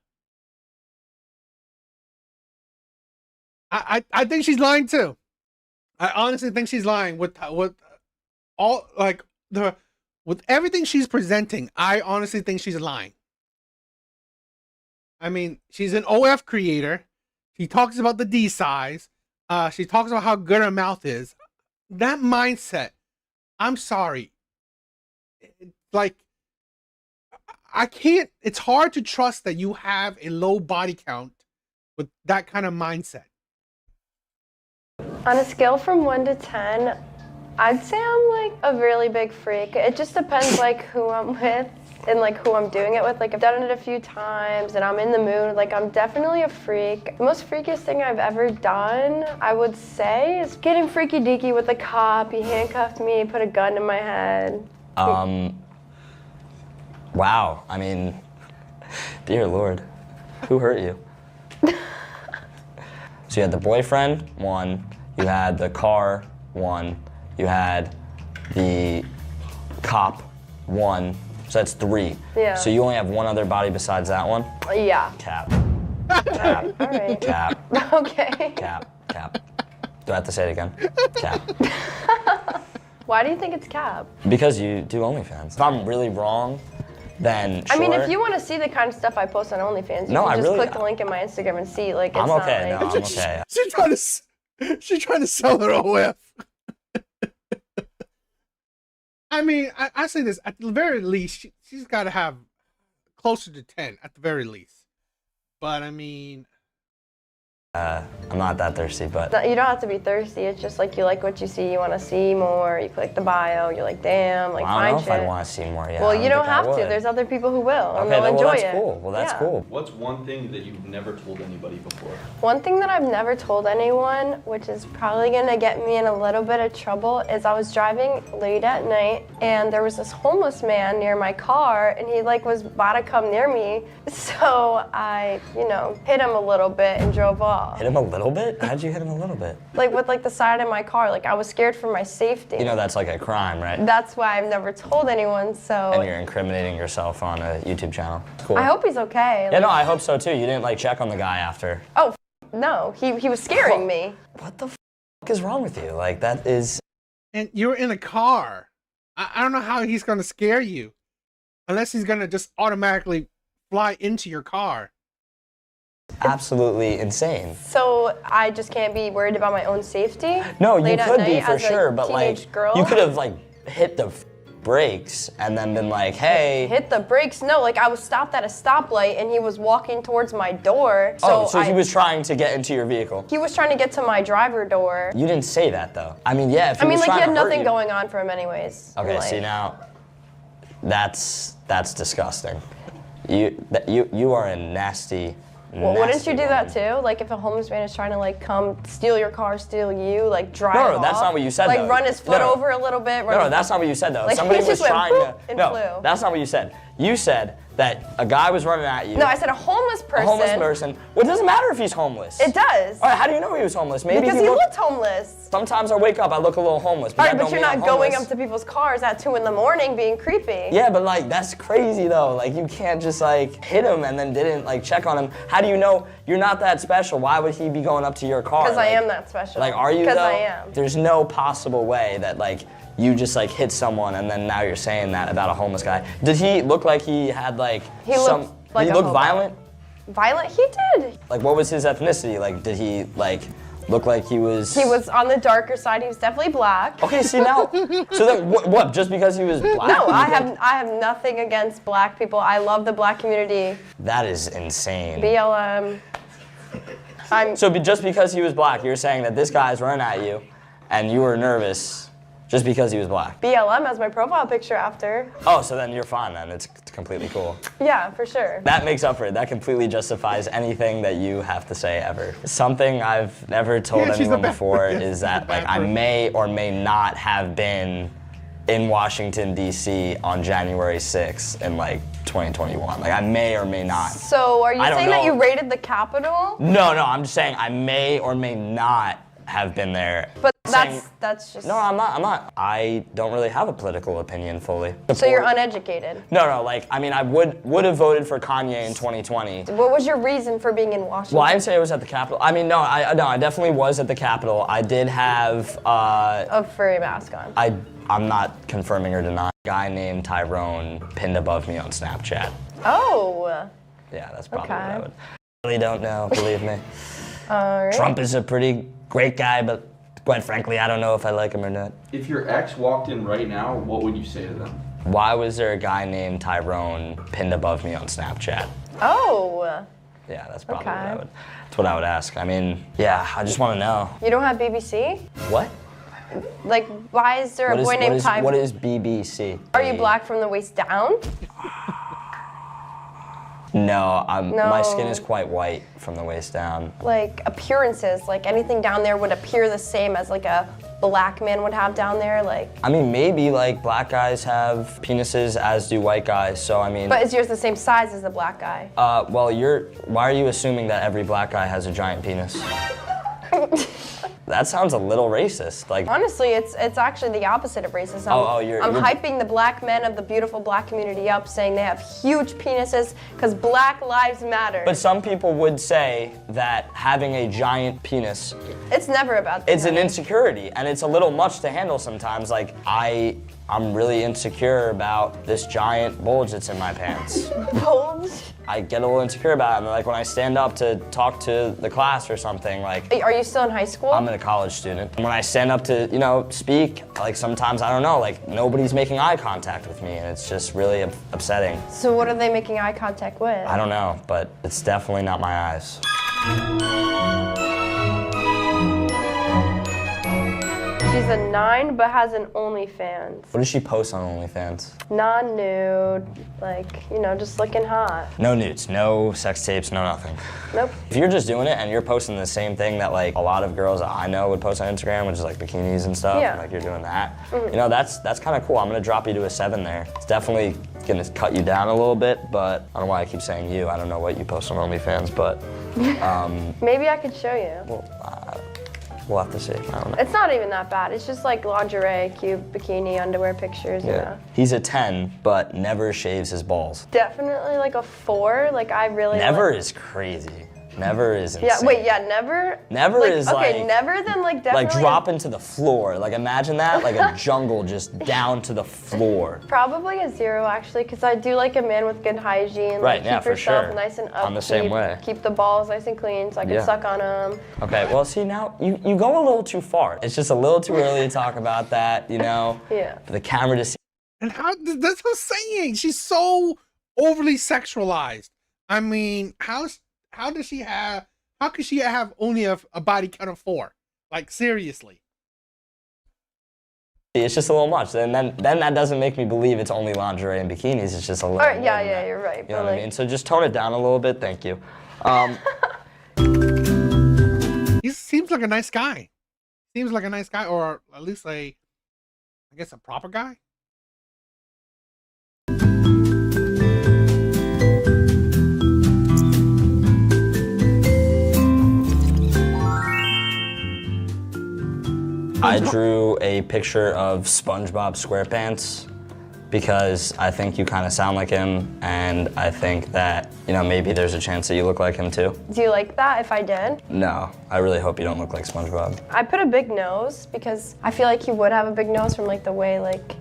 I think she's lying too. I honestly think she's lying with all like with everything she's presenting. I honestly think she's lying. I mean, she's an OF creator. She talks about the D size. She talks about how good her mouth is. That mindset, I'm sorry. Like, I can't, it's hard to trust that you have a low body count with that kind of mindset. On a scale from 1 to 10, I'd say I'm like a really big freak. It just depends like who I'm with. in like who I'm doing it with. Like I've done it a few times and I'm in the mood. Like I'm definitely a freak. The most freakiest thing I've ever done, I would say, is getting freaky deaky with a cop. He handcuffed me, put a gun to my head. Wow, I mean, dear Lord, who hurt you? So you had the boyfriend, 1, you had the car, 1, you had the cop, 1, so that's 3. Yeah. So you only have 1 other body besides that one? Yeah. Cap. Cap. All right. Cap. Okay. Cap. Do I have to say it again? Cap. Why do you think it's Cap? Because you do OnlyFans. If I'm really wrong, then sure. I mean, if you want to see the kind of stuff I post on OnlyFans, you can just click the link in my Instagram and see. Like, it's I'm okay. not like... No, I'm okay. She's trying to sell her OF. I mean, I say this, at the very least, she's got to have closer to 10, at the very least. But, I mean... I'm not that thirsty, but... You don't have to be thirsty. It's just like you like what you see, you want to see more. You click the bio, you're like, damn, like, I don't know find shit. if I want to see more yet. Well, you don't think I have to. would. There's other people who will, and Okay, they'll well, enjoy that's it. cool. Well, that's Yeah. cool. What's one thing that you've never told anybody before? One thing that I've never told anyone, which is probably gonna get me in a little bit of trouble, is I was driving late at night and there was this homeless man near my car and he like was about to come near me. So I, hit him a little bit and drove off. Hit him a little bit? How'd you hit him a little bit? Like with like the side of my car, like I was scared for my safety. You know that's like a crime, right? That's why I've never told anyone, so. And you're incriminating yourself on a YouTube channel. Cool. I hope he's okay. Yeah, no, I hope so too. You didn't like check on the guy after. Oh, no, he was scaring me. What the is wrong with you? Like that is... And you're in a car. I don't know how he's going to scare you. Unless he's going to just automatically fly into your car. Absolutely insane. So I just can't be worried about my own safety? No, you late at could be night for as a sure, but like teenage girl? you could have like hit the brakes and then been like, hey. Hit the brakes? No, like I was stopped at a stoplight and he was walking towards my door. So he was trying to get into your vehicle. He was trying to get to my driver door. You didn't say that though. I mean, yeah, if he was like trying he had to hurt nothing you. going on for him anyways. Okay, see now, that's disgusting. You are a nasty. Well, wouldn't you do woman. that too? Like if a homeless man is trying to like come steal your car, steal you, like drive No, off, that's not what you said, like though. run his foot No. over a little bit. No, that's not what you said though. Like, Somebody he was just went trying boop to. and No, flew. that's not what you said. You said that a guy was running at you. No, I said a homeless person. A homeless person. Well, it doesn't matter if he's homeless. It does. All right, how do you know he was homeless? Maybe Because he looked homeless. Sometimes I wake up, I look a little homeless. All right, that but don't you're mean not I'm going homeless. up to people's cars at 2 in the morning being creepy. Yeah, but like that's crazy though. Like you can't just like hit him and then didn't like check on him. How do you know you're not that special? Why would he be going up to your car? Because I Like, am that special. Like, are you Because though? I am. There's no possible way that like you just like hit someone and then now you're saying that about a homeless guy. Did he look like he had like He some? looked like did he a look hobo. violent? Violent? He did. Like what was his ethnicity? Like did he like look like he was? He was on the darker side. He was definitely black. Okay, see now. So then what? Just because he was black? No, you I think- have nothing against black people. I love the black community. That is insane. BLM. So just because he was black, you're saying that this guy's running at you, and you were nervous just because he was black. BLM has my profile picture after. Oh, so then you're fine then. It's completely cool. Yeah, for sure. That makes up for it. That completely justifies anything that you have to say ever. Something I've never told Yeah, she's anyone the bad before person. is that like Bad I person. may or may not have been in Washington, D.C. on January 6th in like 2021. Like I may or may not. So are you I don't saying that know. you raided the Capitol? No, I'm just saying I may or may not have been there. But Saying- that's just. No, I'm not. I don't really have a political opinion fully. So you're uneducated. No, like, I mean, I would have voted for Kanye in 2020. What was your reason for being in Washington? Well, I didn't say I was at the Capitol. I mean, no, I definitely was at the Capitol. I did have, A furry mask on. I'm not confirming or denying. A guy named Tyrone pinned above me on Snapchat. Oh. Yeah, that's probably Okay. what I would. Really don't know, believe me. All right. Trump is a pretty great guy, but quite frankly, I don't know if I like him or not. If your ex walked in right now, what would you say to them? Why was there a guy named Tyrone pinned above me on Snapchat? Oh. Yeah, that's probably what Okay. that's what I would ask. I mean, yeah, I just want to know. You don't have BBC? What? Like, why is there a boy named Ty? What is BBC? Are you black from the waist down? No, my skin No. is quite white from the waist down. Like appearances, like anything down there would appear the same as like a black man would have down there, like. I mean, maybe like black guys have penises as do white guys, so I mean. But is yours the same size as the black guy? Well, why are you assuming that every black guy has a giant penis? That sounds a little racist. Like, Honestly, it's actually the opposite of racism. I'm you're hyping the black men of the beautiful black community up, saying they have huge penises because Black Lives Matter. but some people would say that having a giant penis, it's never about the it's an money. insecurity, and it's a little much to handle sometimes. Like, I'm really insecure about this giant bulge that's in my pants. Bulge? I get a little insecure about it, and like when I stand up to talk to the class or something, like, Are you still in high school? I'm a college student. And when I stand up to, speak, like sometimes, I don't know, like nobody's making eye contact with me, and it's just really upsetting. So what are they making eye contact with? I don't know, but it's definitely not my eyes. She's a 9, but has an OnlyFans. What does she post on OnlyFans? Non-nude, like, just looking hot. No nudes, no sex tapes, no nothing. Nope. If you're just doing it and you're posting the same thing that like a lot of girls that I know would post on Instagram, which is like bikinis and stuff, Yeah. and, like you're doing that, that's kind of cool. I'm gonna drop you to a 7 there. It's definitely gonna cut you down a little bit, but I don't know why I keep saying you. I don't know what you post on OnlyFans, but Maybe I could show you. we'll have to see. I don't know. It's not even that bad. It's just like lingerie, cute bikini, underwear pictures, He's a 10, but never shaves his balls. Definitely like a 4. Like I really Never like... is crazy. Never is insane. Yeah, wait, yeah, never? Never is okay, like... never, then like definitely... Like dropping to the floor. Like imagine that, like a jungle just down to the floor. Probably a 0 actually, because I do like a man with good hygiene. Right, like, yeah, keep for yourself sure. nice and up. I'm the same way. Keep the balls nice and clean so I can Yeah. suck on them. Okay, well see now, you go a little too far. It's just a little too early to talk about that, Yeah. For the camera to see. And that's what I'm saying. She's so overly sexualized. I mean, how could she have only a body count of 4? Like seriously. It's just a little much. And then that doesn't make me believe it's only lingerie and bikinis. It's just a little. All right, more yeah, than yeah, that. you're right. You know what I mean? So just tone it down a little bit. Thank you. He seems like a nice guy. Seems like a nice guy, or at least I guess a proper guy. I drew a picture of SpongeBob SquarePants because I think you kind of sound like him, and I think that, maybe there's a chance that you look like him too. Do you like that if I did? No, I really hope you don't look like SpongeBob. I put a big nose because I feel like he would have a big nose from like the way like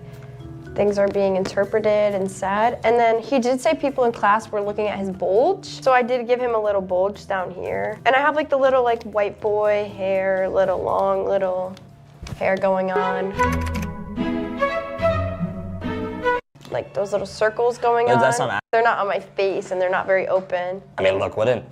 things are being interpreted and said. And then he did say people in class were looking at his bulge. So I did give him a little bulge down here. And I have like the little like white boy hair, little hair going on. Like those little circles going on. That's not. They're not on my face and they're not very open. I mean, look, what a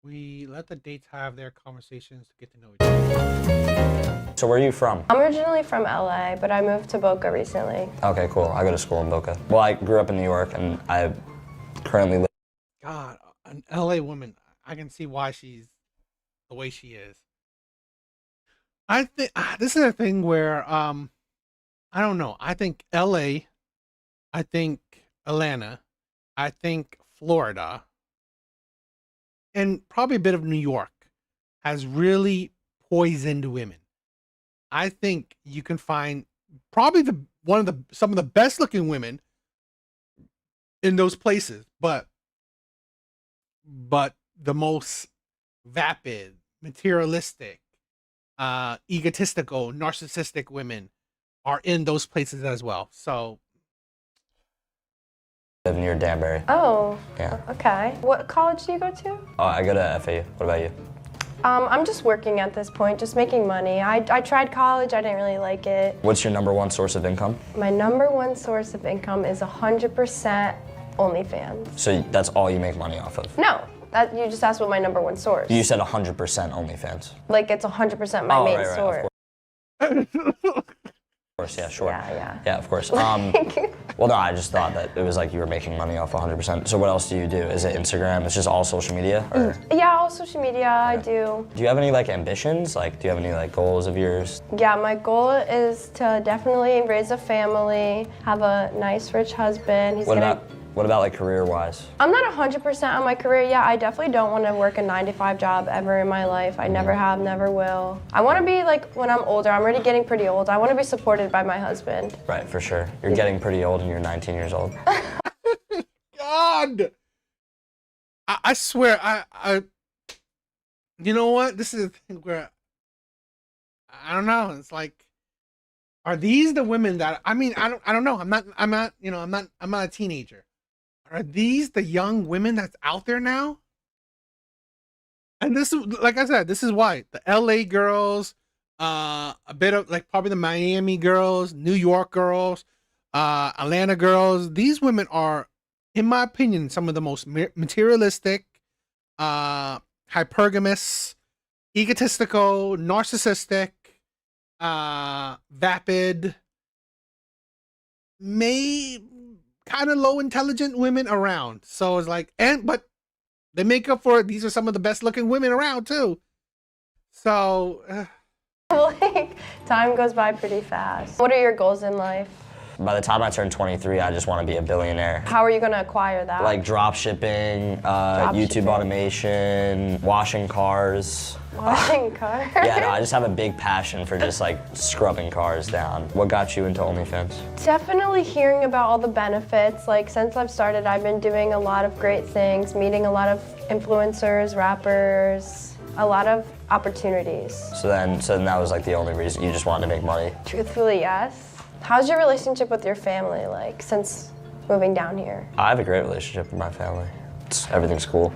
We let the dates have their conversations to get to know each other. So where are you from? I'm originally from LA, but I moved to Boca recently. Okay, cool. I go to school in Boca. Well, I grew up in New York, and I currently live. God, an LA woman. I can see why she's the way she is. I think this is a thing where I don't know. I think LA, I think Atlanta, I think Florida, and probably a bit of New York has really poisoned women. I think you can find probably some of the best looking women in those places, but the most vapid, materialistic, egotistical, narcissistic women are in those places as well. So near Danbury. Oh, Yeah. okay. What college do you go to? Oh, I go to FAU. What about you? I'm just working at this point, just making money. I tried college, I didn't really like it. What's your #1 source of income? My #1 source of income is 100% OnlyFans. So that's all you make money off of? No, you just asked what my #1 source. You said 100% OnlyFans. Like it's 100% my main right, source. of course, yeah, sure. Yeah. Yeah, of course. Well, no, I just thought that it was like you were making money off 100%. So what else do you do? Is it Instagram? It's just all social media? Or? Yeah, all social media, I do. Do you have any like ambitions? Like, do you have any like goals of yours? Yeah, my goal is to definitely raise a family, have a nice, rich husband. What about like career-wise? I'm not 100% on my career yet. I definitely don't want to work a 9-to-5 job ever in my life. I never have, never will. I want to be like, when I'm older, I'm already getting pretty old, I want to be supported by my husband. Right, for sure. You're getting pretty old and you're 19 years old. God, I swear, you know what? This is the thing where I don't know. It's like, are these the women that I mean? I don't know. I'm not. You know, I'm not a teenager. Are these the young women that's out there now? And this is, like I said, this is why the LA girls, a bit of like probably the Miami girls, New York girls, Atlanta girls. These women are, in my opinion, some of the most materialistic, hypergamous, egotistical, narcissistic, vapid, kind of low intelligent women around. So it's like, but they make up for it. These are some of the best looking women around too. So Like, time goes by pretty fast. What are your goals in life? By the time I turn 23, I just want to be a billionaire. How are you going to acquire that? Like drop shipping, YouTube automation, washing cars. Washing cars? Yeah, no, I just have a big passion for just like scrubbing cars down. What got you into OnlyFans? Definitely hearing about all the benefits. Like, since I've started, I've been doing a lot of great things, meeting a lot of influencers, rappers, a lot of opportunities. So then that was like the only reason you just wanted to make money? Truthfully, yes. How's your relationship with your family like since moving down here? I have a great relationship with my family. Everything's cool.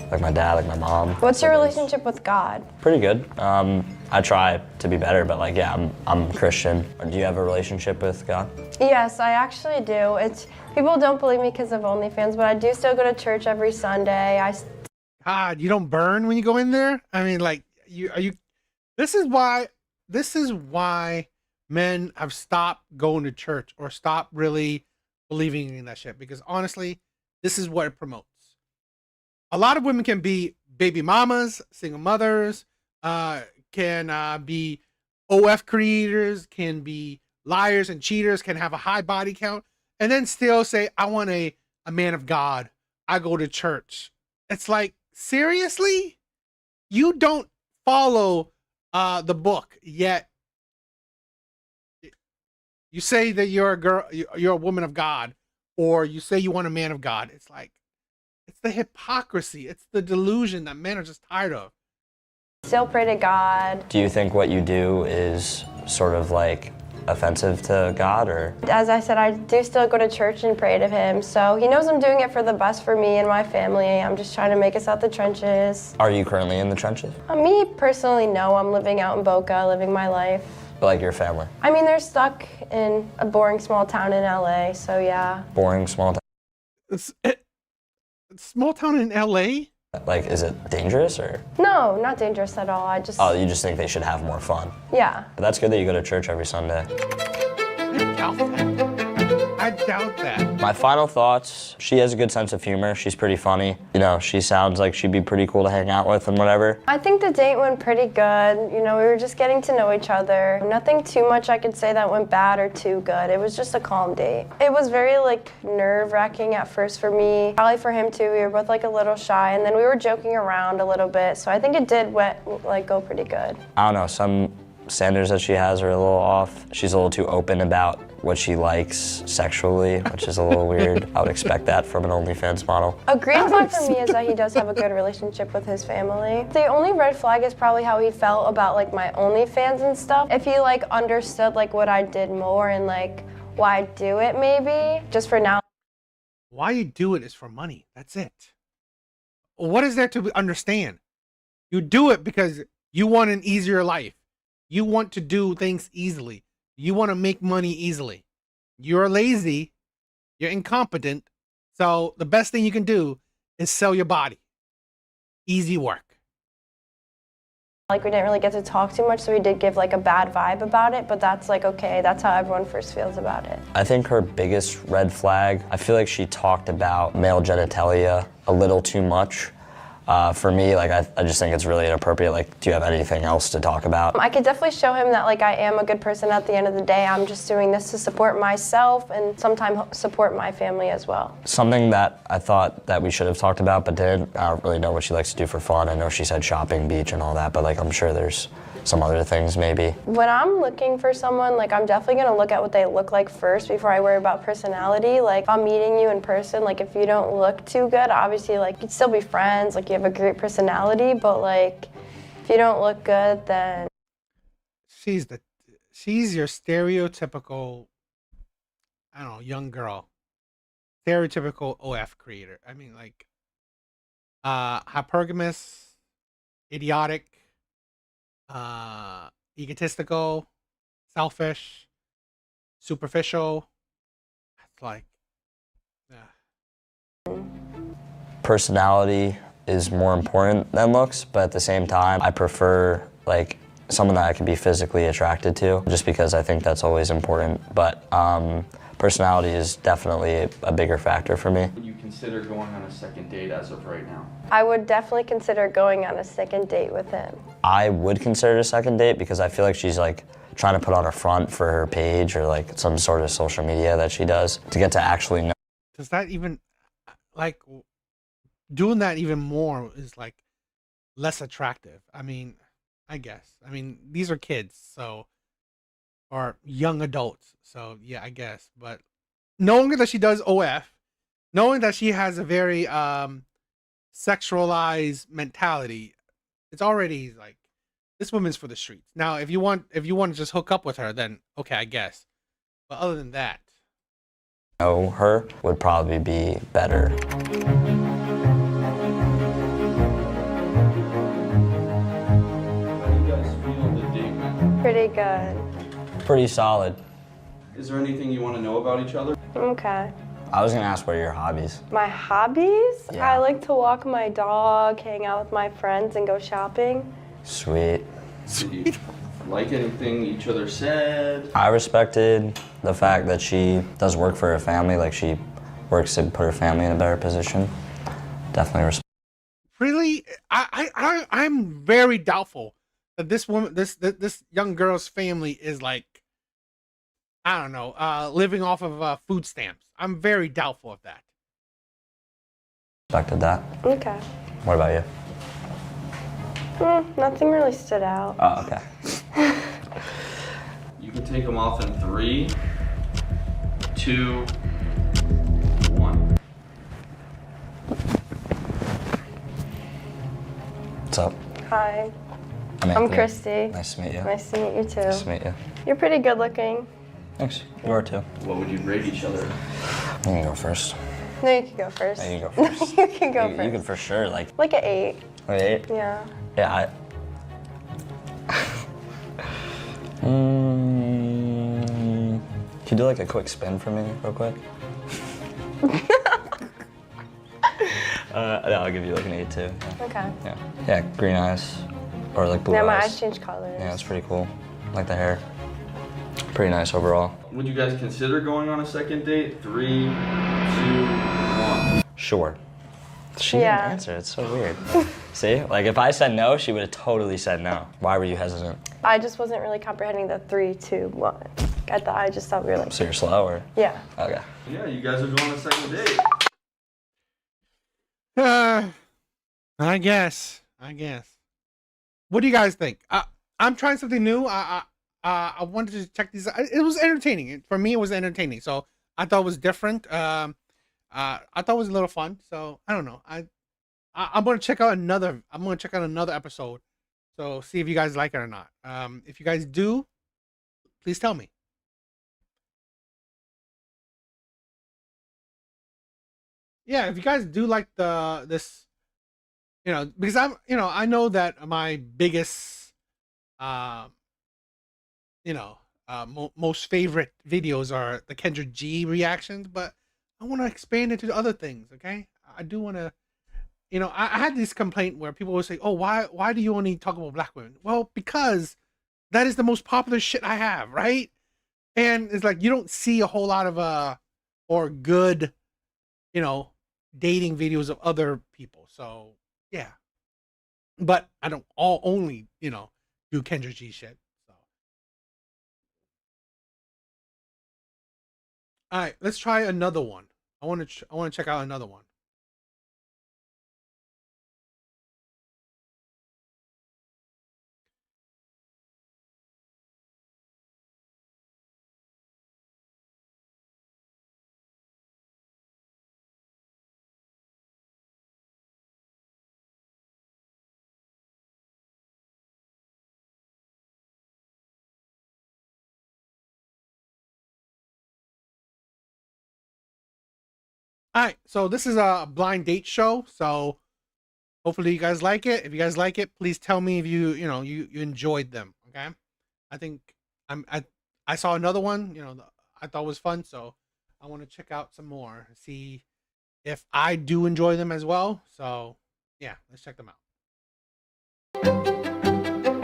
Like my dad, like my mom. What's your relationship with God? Pretty good. I try to be better, but like, yeah, I'm Christian. Do you have a relationship with God? Yes, I actually do. People don't believe me because of OnlyFans, but I do still go to church every Sunday. God, you don't burn when you go in there? I mean, like, this is why men have stopped going to church or stopped really believing in that shit. Because honestly, this is what it promotes. A lot of women can be baby mamas, single mothers, can be OF creators, can be liars and cheaters, can have a high body count, and then still say, I want a man of God. I go to church. It's like, seriously? You don't follow the book yet. You say that you're a girl, you're a woman of God, or you say you want a man of God. It's like, it's the hypocrisy. It's the delusion that men are just tired of. Still pray to God. Do you think what you do is sort of like offensive to God, or? As I said, I do still go to church and pray to him, so he knows I'm doing it for the best for me and my family. I'm just trying to make us out the trenches. Are you currently in the trenches? Me personally, no. I'm living out in Boca, living my life. But like your family? I mean, they're stuck in a boring small town in LA, so yeah. Boring small town? Small town in LA? Like, is it dangerous, or? No, not dangerous at all. Oh, you just think they should have more fun? Yeah. But that's good that you go to church every Sunday. I doubt that. My final thoughts, she has a good sense of humor. She's pretty funny. You know, she sounds like she'd be pretty cool to hang out with and whatever. I think the date went pretty good. You know, we were just getting to know each other. Nothing too much I could say that went bad or too good. It was just a calm date. It was very like nerve-wracking at first for me. Probably for him too. We were both like a little shy, and then we were joking around a little bit. So I think it did go pretty good. I don't know, some standards that she has are a little off. She's a little too open about what she likes sexually, which is a little weird. I would expect that from an OnlyFans model. A green flag for me is that he does have a good relationship with his family. The only red flag is probably how he felt about like my OnlyFans and stuff. If he like understood like what I did more and like why I do it maybe, just for now. Why you do it is for money. That's it. What is there to understand? You do it because you want an easier life. You want to do things easily. You want to make money easily. You're lazy. You're incompetent. So the best thing you can do is sell your body. Easy work. Like, we didn't really get to talk too much, so he did give like a bad vibe about it, but that's like okay, that's how everyone first feels about it. I think her biggest red flag, I feel like she talked about male genitalia a little too much. For me, like, I just think it's really inappropriate. Like, do you have anything else to talk about? I could definitely show him that like I am a good person at the end of the day. I'm just doing this to support myself and sometimes support my family as well. Something that I thought that we should have talked about, but didn't. I don't really know what she likes to do for fun. I know she said shopping, beach, and all that, but like, I'm sure there's some other things maybe. When I'm looking for someone, like, I'm definitely gonna look at what they look like first before I worry about personality. Like, if I'm meeting you in person, like, if you don't look too good, obviously, like, you'd still be friends, like, you have a great personality, but like, if you don't look good, then She's your stereotypical, I don't know, young girl. Stereotypical OF creator. I mean, like, hypergamous, idiotic, egotistical, selfish, superficial. It's like, yeah. Personality is more important than looks, but at the same time, I prefer like someone that I could be physically attracted to, just because I think that's always important. But personality is definitely a bigger factor for me. Would you consider going on a second date as of right now? I would definitely consider going on a second date with him. I would consider it a second date because I feel like she's like trying to put on a front for her page or like some sort of social media that she does to get to actually know. Does that even, like, doing that even more is like less attractive? I mean, I guess. I mean, these are kids, so, or young adults, so yeah, I guess. But knowing that she does OF, knowing that she has a very sexualized mentality, it's already like, this woman's for the streets. Now, if you want to just hook up with her, then okay, I guess. But other than that, Know her would probably be better. How do you guys feel the date went? Pretty good. Pretty solid. Is there anything you want to know about each other? Okay. I was gonna ask what are your hobbies? My hobbies? Yeah. I like to walk my dog, hang out with my friends, and go shopping. Sweet. Did you like anything each other said? I respected the fact that she does work for her family, like she works to put her family in a better position. Definitely respect. really, I'm very doubtful that this woman, this young girl's family is like, I don't know, living off of food stamps. I'm very doubtful of that. Respected that. Okay. What about you? Nothing really stood out. Oh, okay. You can take them off in 3, 2, 1. What's up? Hi. I'm I'm Anthony. Christy. Nice to meet you. Nice to meet you too. Nice to meet you. You're pretty good looking. Thanks. You are too. What would you rate each other? You can go first. No, you can go first. Yeah, you can go first. You can go You first. can for sure, like, Like an 8. wait. Yeah. Yeah, can you do like a quick spin for me, real quick? Yeah, I'll give you like an 8 too. Yeah. Okay. Yeah, green eyes, or like blue Yeah, my eyes. eyes change colors. Yeah, that's pretty cool. Like the hair. Pretty nice overall. Would you guys consider going on a second date? 3, 2, 1. Sure. She Yeah. didn't answer. It's so weird. See, like if I said no, she would have totally said no. Why were you hesitant? I just wasn't really comprehending the 3, 2, 1. I just thought we were like, So you're slow, or? yeah. Okay. Yeah, you guys are going on a second date. I guess. What do you guys think? I'm trying something new. I wanted to check these. It was entertaining. For me, it was entertaining. So I thought it was different. I thought it was a little fun. So I don't know. I'm gonna check out another. I'm gonna check out another episode. So see if you guys like it or not. If you guys do, please tell me. Yeah, if you guys do like this, because I know that my biggest, most favorite videos are the Kendrick G reactions, but I want to expand it to other things. Okay, I do want to You know, I had this complaint where people would say, "Oh, why do you only talk about black women?" Well, because that is the most popular shit I have, right? And it's like you don't see a whole lot of or good, you know, dating videos of other people. So yeah, but I don't all only do Kendra G shit. So all right, let's try another one. I want to check out another one. All right, so this is a blind date show. So hopefully you guys like it. If you guys like it, please tell me if you enjoyed them. Okay, I think I saw another one. I thought was fun, so I want to check out some more. See if I do enjoy them as well. So yeah, let's check them out.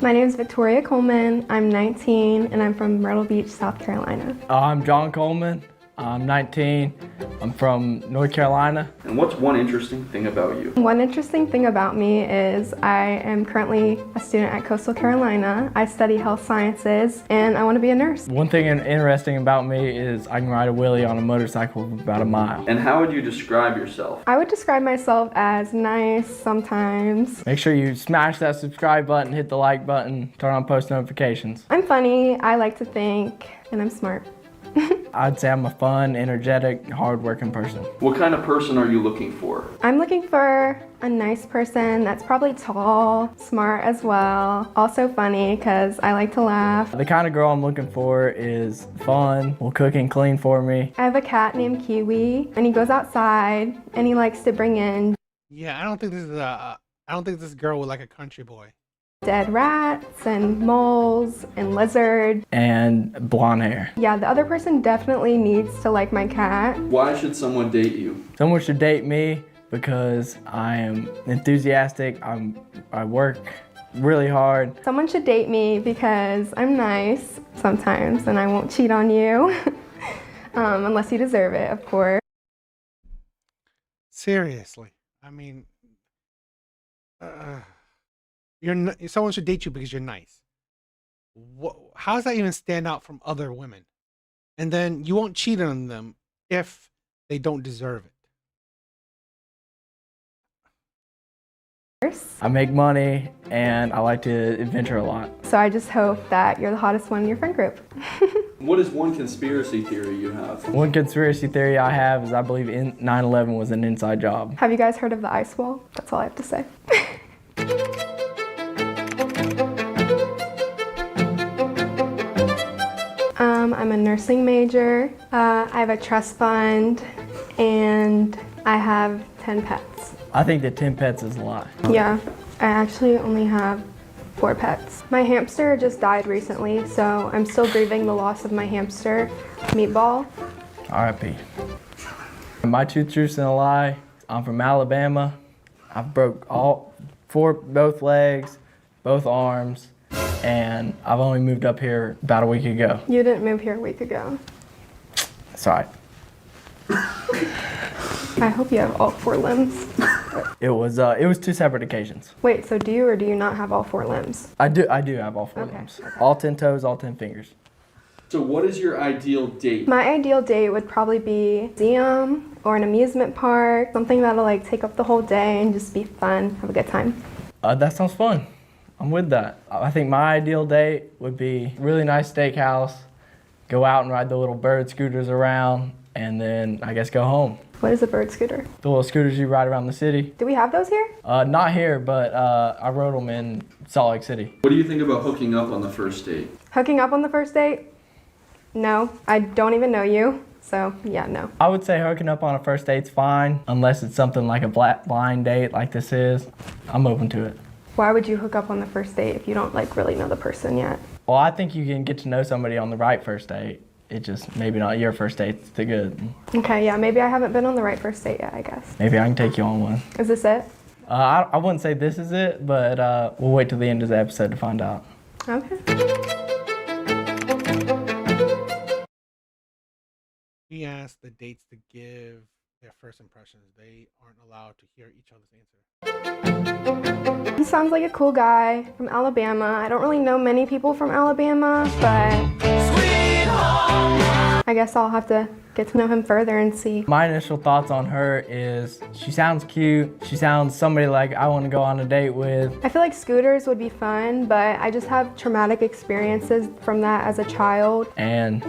My name is Victoria Coleman. I'm 19 and I'm from Myrtle Beach, South Carolina. I'm John Coleman. I'm 19. I'm from North Carolina. And what's one interesting thing about you? One interesting thing about me is I am currently a student at Coastal Carolina. I study health sciences and I want to be a nurse. One thing interesting about me is I can ride a wheelie on a motorcycle for about a mile. And how would you describe yourself? I would describe myself as nice sometimes. Make sure you smash that subscribe button, hit the like button, turn on post notifications. I'm funny, I like to think, and I'm smart. I'd say I'm a fun, energetic, hard-working person. What kind of person are you looking for? I'm looking for a nice person that's probably tall, smart as well, also funny because I like to laugh. The kind of girl I'm looking for is fun, will cook and clean for me. I have a cat named Kiwi and he goes outside and he likes to bring in Yeah, I don't think this girl would like a country boy. dead rats and moles and lizards. And blonde hair. Yeah, the other person definitely needs to like my cat. Why should someone date you? Someone should date me because I am enthusiastic, I work really hard. Someone should date me because I'm nice sometimes and I won't cheat on you. Unless you deserve it, of course. Seriously, I mean, someone should date you because you're nice. How does that even stand out from other women? And then you won't cheat on them if they don't deserve it. I make money and I like to adventure a lot. So I just hope that you're the hottest one in your friend group. What is one conspiracy theory you have? One conspiracy theory I have is I believe 9/11 was an inside job. Have you guys heard of the ice wall? That's all I have to say. I'm a nursing major. I have a trust fund and I have 10 pets. I think that 10 pets is a lot. Yeah, I actually only have 4 pets. My hamster just died recently, so I'm still grieving the loss of my hamster, Meatball. R.I.P. My 2 truths and a lie. I'm from Alabama. I broke both legs, both arms, and I've only moved up here about a week ago. You didn't move here a week ago. Sorry. I hope you have all 4 limbs. It was 2 separate occasions. Wait, so do you or do you not have all 4 limbs? I do have all 4 Okay, limbs. okay. All 10 toes, all 10 fingers. So what is your ideal date? My ideal date would probably be a museum or an amusement park, something that'll like take up the whole day and just be fun, have a good time. That sounds fun. I'm with that. I think my ideal date would be a really nice steakhouse, go out and ride the little bird scooters around, and then I guess go home. What is a bird scooter? The little scooters you ride around the city. Do we have those here? Not here, but I rode them in Salt Lake City. What do you think about hooking up on the first date? Hooking up on the first date? No, I don't even know you, so yeah, no. I would say hooking up on a first date's fine, unless it's something like a blind date like this is. I'm open to it. Why would you hook up on the first date if you don't like really know the person yet? Well, I think you can get to know somebody on the right first date. It just maybe not your first date's too good. Okay, yeah, maybe I haven't been on the right first date yet, I guess. Maybe I can take you on one. Is this it? I wouldn't say this is it, but we'll wait till the end of the episode to find out. Okay. He asked the dates to give their first impressions. They aren't allowed to hear each other's answer. He sounds like a cool guy from Alabama. I don't really know many people from Alabama, but I guess I'll have to get to know him further and see. My initial thoughts on her is she sounds cute. She sounds somebody like I want to go on a date with. I feel like scooters would be fun, but I just have traumatic experiences from that as a child. And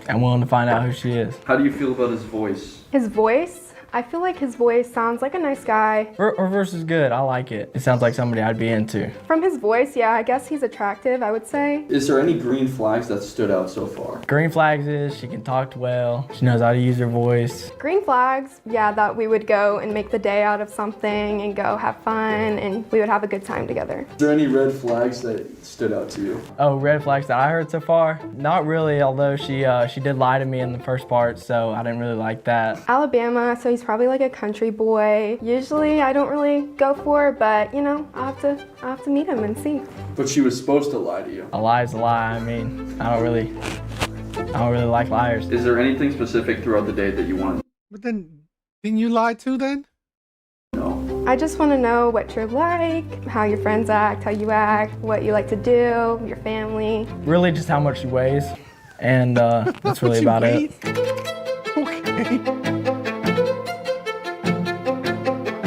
I'm willing to find out who she is. How do you feel about his voice? His voice? I feel like his voice sounds like a nice guy. Her verse is good. I like it. It sounds like somebody I'd be into. From his voice, yeah, I guess he's attractive, I would say. Is there any green flags that stood out so far? Green flags is she can talk well. She knows how to use her voice. Green flags, yeah, that we would go and make the day out of something and go have fun and we would have a good time together. Is there any red flags that stood out to you? Oh, red flags that I heard so far? Not really, although she did lie to me in the first part, so I didn't really like that. Alabama, so he's probably like a country boy. Usually I don't really go for, but you know, I'll have to meet him and see. But she was supposed to lie to you. A lie is a lie. I mean, I don't really like liars. Is there anything specific throughout the date that you want? But then, didn't you lie too then? No. I just want to know what you're like, how your friends act, how you act, what you like to do, your family. Really just how much she weighs. And that's really about it. Okay.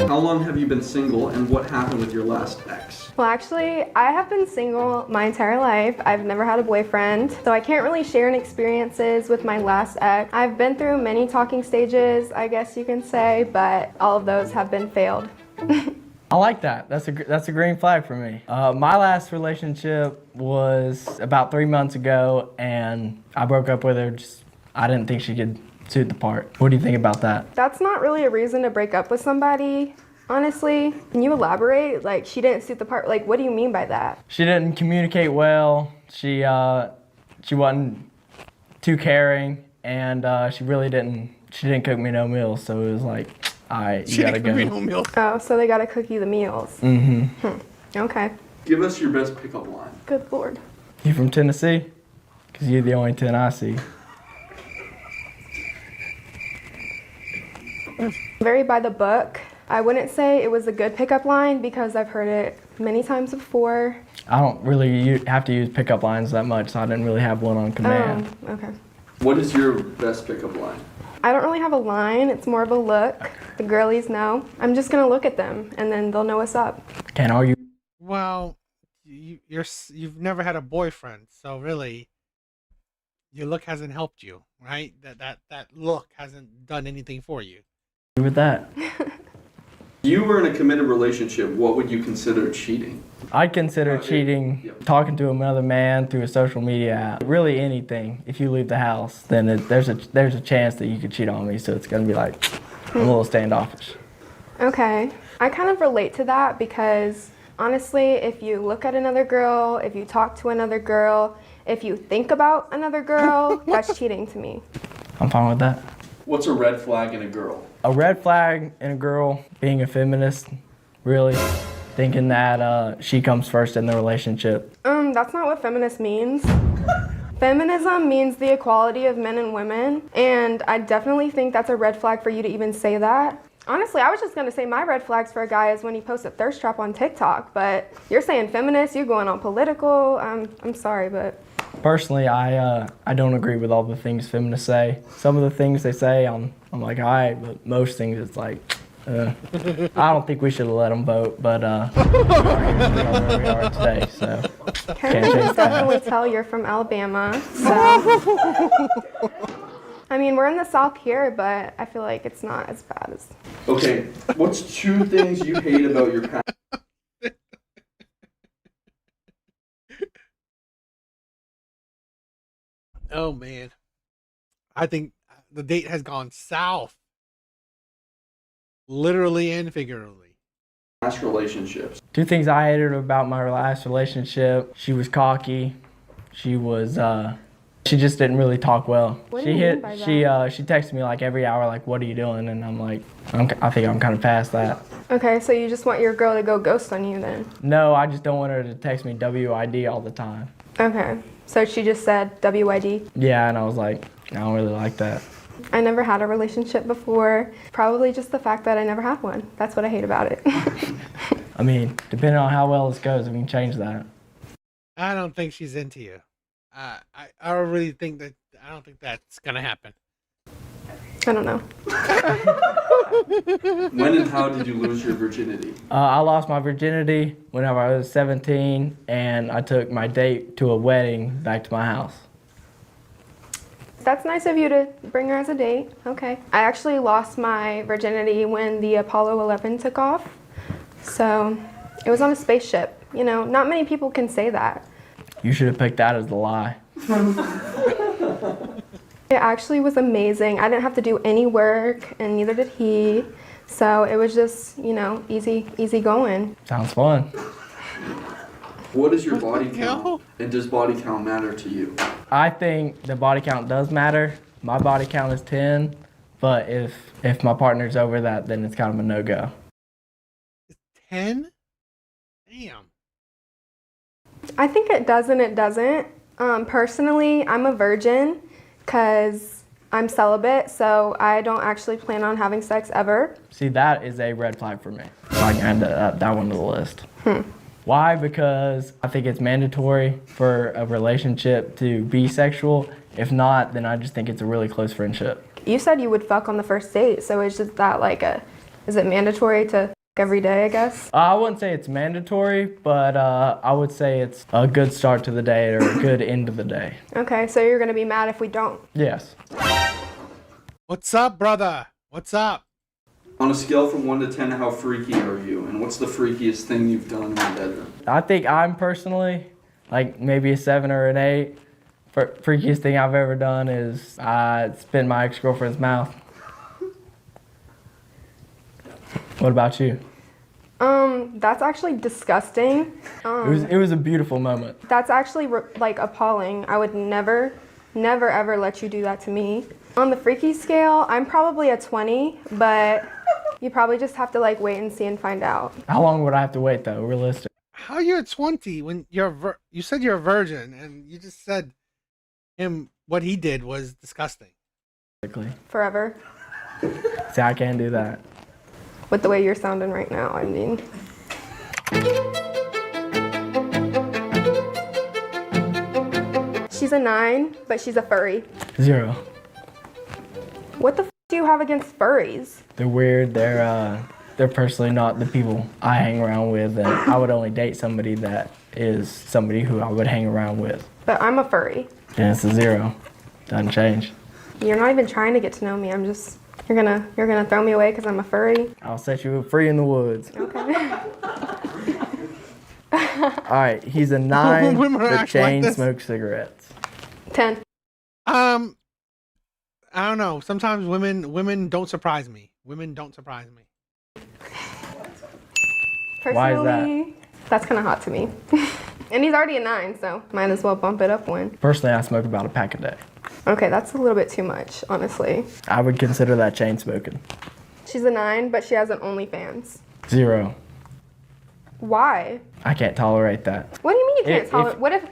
How long have you been single and what happened with your last ex? Well, actually, I have been single my entire life. I've never had a boyfriend, so I can't really share any experiences with my last ex. I've been through many talking stages, I guess you can say, but all of those have been failed. I like that. That's a green flag for me. My last relationship was about 3 months ago, and I broke up with her. I didn't think she could suit the part. What do you think about that? That's not really a reason to break up with somebody, honestly. Can you elaborate? Like, she didn't suit the part. Like, what do you mean by that? She didn't communicate well. She wasn't too caring, and she didn't cook me no meals. So it was like, all right, you gotta go. No meal. Oh, so they gotta cook you the meals. Okay. Give us your best pickup line. Good Lord. You from Tennessee? Because you're the only 10 I see. Very by the book. I wouldn't say it was a good pickup line because I've heard it many times before. I don't really have to use pickup lines that much, so I didn't really have one on command. Oh, okay. What is your best pickup line? I don't really have a line. It's more of a look. The girlies know. I'm just gonna look at them and then they'll know what's up. Can't argue. Well, you've never had a boyfriend, so really, your look hasn't helped you, right? That look hasn't done anything for you. With that. If you were in a committed relationship, what would you consider cheating? I'd consider cheating, talking to another man through a social media app. Really anything. If you leave the house, then there's a chance that you could cheat on me, so it's gonna be like I'm a little standoffish. Okay. I kind of relate to that because honestly, if you look at another girl, if you talk to another girl, if you think about another girl, that's cheating to me. I'm fine with that. What's a red flag in a girl? A red flag in a girl being a feminist, really thinking that she comes first in the relationship. That's not what feminist means. Feminism means the equality of men and women, and I definitely think that's a red flag for you to even say that. Honestly, I was just gonna say my red flags for a guy is when he posts a thirst trap on TikTok, but you're saying feminist, you're going on political. I'm sorry, but. Personally, I don't agree with all the things feminists say. Some of the things they say, I'm like, all right, but most things it's like, I don't think we should have let them vote, but we are where we are today, so Can can't change that. definitely tell you're from Alabama, so. I mean, we're in the South here, but I feel like it's not as bad as. Okay, what's 2 things you hate about your past? Oh man, I think the date has gone south, literally and figuratively. Past relationships. 2 things I hated about my last relationship. She was cocky. She was She just didn't really talk well. What do you mean by that? She texted me like every hour, like, what are you doing? And I'm like, I think I'm kind of past that. Okay, so you just want your girl to go ghost on you then? No, I just don't want her to text me WID all the time. Okay, so she just said WID? Yeah, and I was like, I don't really like that. I never had a relationship before. Probably just the fact that I never had one. That's what I hate about it. I mean, depending on how well this goes, we can change that. I don't think she's into you. I don't really think that. I don't think that's gonna happen. I don't know. When and how did you lose your virginity? I lost my virginity whenever I was 17, and I took my date to a wedding back to my house. That's nice of you to bring her as a date. Okay. I actually lost my virginity when the Apollo 11 took off. So it was on a spaceship. You know, not many people can say that. You should have picked that as the lie. It actually was amazing. I didn't have to do any work, and neither did he. So it was just, you know, easy going. Sounds fun. What is your body count? And does body count matter to you? I think the body count does matter. My body count is 10, but if my partner's over that, then it's kind of a no-go. 10? Damn. I think it does and it doesn't. Personally, I'm a virgin because I'm celibate, so I don't actually plan on having sex ever. See, that is a red flag for me. So I can add that one to the list. Why? Because I think it's mandatory for a relationship to be sexual. If not, then I just think it's a really close friendship. You said you would fuck on the first date, so is just that like is it mandatory to every day, I guess? I wouldn't say it's mandatory, but I would say it's a good start to the day or a good end of the day. Okay, so you're gonna be mad if we don't. Yes. What's up, brother? What's up? On a scale from 1 to 10, how freaky are you? And what's the freakiest thing you've done in the bedroom? I think I'm personally like maybe a 7 or an 8. Freakiest thing I've ever done is I spit in my ex-girlfriend's mouth. What about you? That's actually disgusting. It was a beautiful moment. That's actually like appalling. I would never ever let you do that to me. On the freaky scale, I'm probably a 20, but you probably just have to like wait and see and find out. How long would I have to wait though, realistic? How you're 20 when you said you're a virgin and you just said what he did was disgusting. Forever. See, I can't do that. With the way you're sounding right now, I mean. She's a 9, but she's a furry. 0. What the f do you have against furries? They're weird. They're personally not the people I hang around with, and I would only date somebody that is somebody who I would hang around with. But I'm a furry. And it's a 0. Doesn't change. You're not even trying to get to know me. I'm just, you're gonna throw me away because I'm a furry? I'll set you free in the woods. Okay. All right, he's a 9 Women but act chain like this. smokes cigarettes. 10. I don't know. Sometimes women don't surprise me. Women don't surprise me. Personally, Why is that? That's kind of hot to me. And he's already a 9, so might as well bump it up one. Personally, I smoke about a pack a day. Okay, that's a little bit too much, honestly. I would consider that chain smoking. She's a 9, but she has an OnlyFans. 0. Why? I can't tolerate that. What do you mean you can't If- tolerate? What if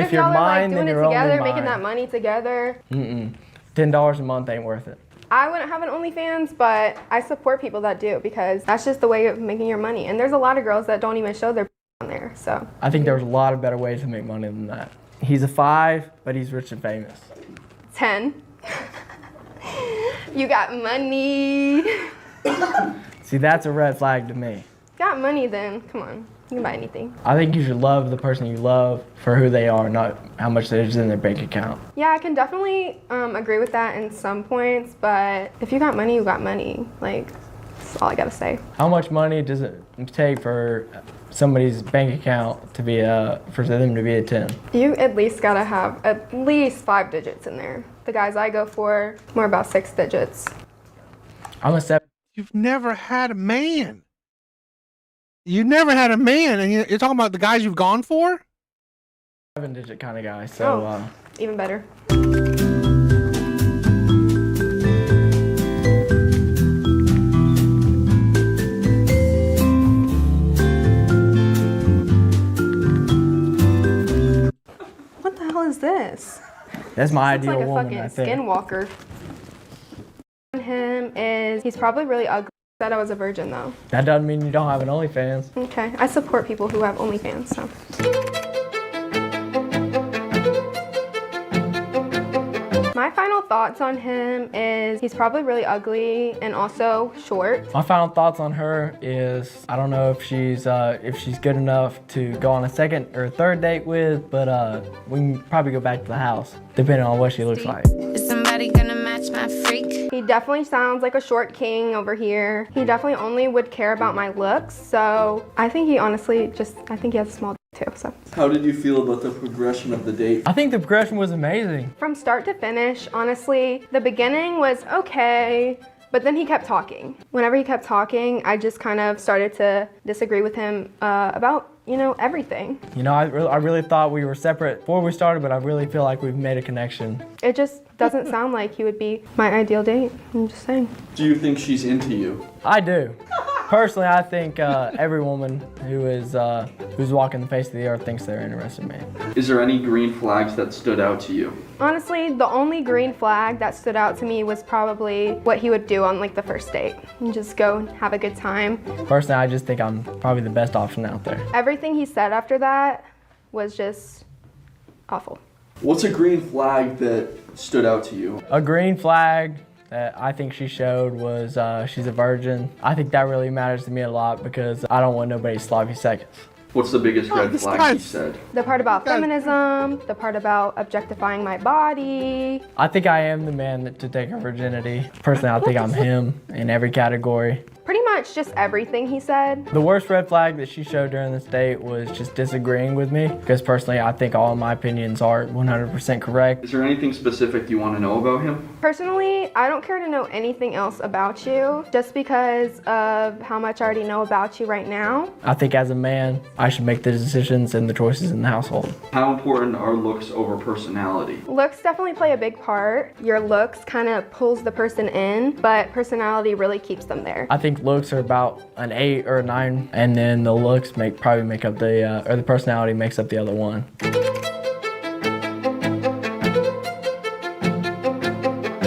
if you're y'all are like mine, then doing it you're only together, making mine. that money together? $10 a month ain't worth it. I wouldn't have an OnlyFans, but I support people that do because that's just the way of making your money. And there's a lot of girls that don't even show their on there, so. I think there's a lot of better ways to make money than that. He's a 5, but he's rich and famous. 10. You got money. See, that's a red flag to me. Got money then, come on. You can buy anything. I think you should love the person you love for who they are, not how much is in their bank account. Yeah, I can definitely agree with that in some points, but if you got money, you got money. Like, that's all I gotta say. How much money does it take for somebody's bank account to be for them to be a 10? You at least gotta have at least 5 digits in there. The guys I go for, more about 6 digits. I'm a 7. You've never had a man. You never had a man, and you're talking about the guys you've gone for? 7-digit kind of guy, so even better. What the hell is this? That's my It's ideal like a woman fucking right there. skinwalker. Him is he's probably really ugly. Said I was a virgin though. That doesn't mean you don't have an OnlyFans. Okay, I support people who have OnlyFans. So. My final thoughts on him is he's probably really ugly and also short. My final thoughts on her is I don't know if she's good enough to go on a second or third date with, but we can probably go back to the house depending on what she looks like. Is somebody gonna match my freak? He definitely sounds like a short king over here. He definitely only would care about my looks, so I think he honestly I think he has a small too. So How did you feel about the progression of the date? I think the progression was amazing. from start to finish, honestly, the beginning was okay, but then he kept talking. Whenever he kept talking, I just kind of started to disagree with him about, everything. You know, I really thought we were separate before we started, but I really feel like we've made a connection. It just doesn't sound like he would be my ideal date. I'm just saying. Do you think she's into you? I do. Personally, I think every woman who's walking the face of the earth thinks they're interested in me. Is there any green flags that stood out to you? Honestly, the only green flag that stood out to me was probably what he would do on like the first date and just go and have a good time. Personally, I just think I'm probably the best option out there. Everything he said after that was just awful. What's a green flag that stood out to you? A green flag that I think she showed was she's a virgin. I think that really matters to me a lot because I don't want nobody's sloppy seconds. What's the biggest red this flag guy's- he said? The part about God. feminism, the part about objectifying my body. I think I am the man to take her virginity. Personally, I think I'm him in every category. Pretty much just everything he said. The worst red flag that she showed during this date was just disagreeing with me because personally, I think all of my opinions are 100% correct. Is there anything specific you want to know about him? Personally, I don't care to know anything else about you just because of how much I already know about you right now. I think as a man, I should make the decisions and the choices in the household. How important are looks over personality? Looks definitely play a big part. Your looks kind of pulls the person in, but personality really keeps them there. I think looks are about an 8 or a 9, and then the looks probably make up the personality makes up the other one.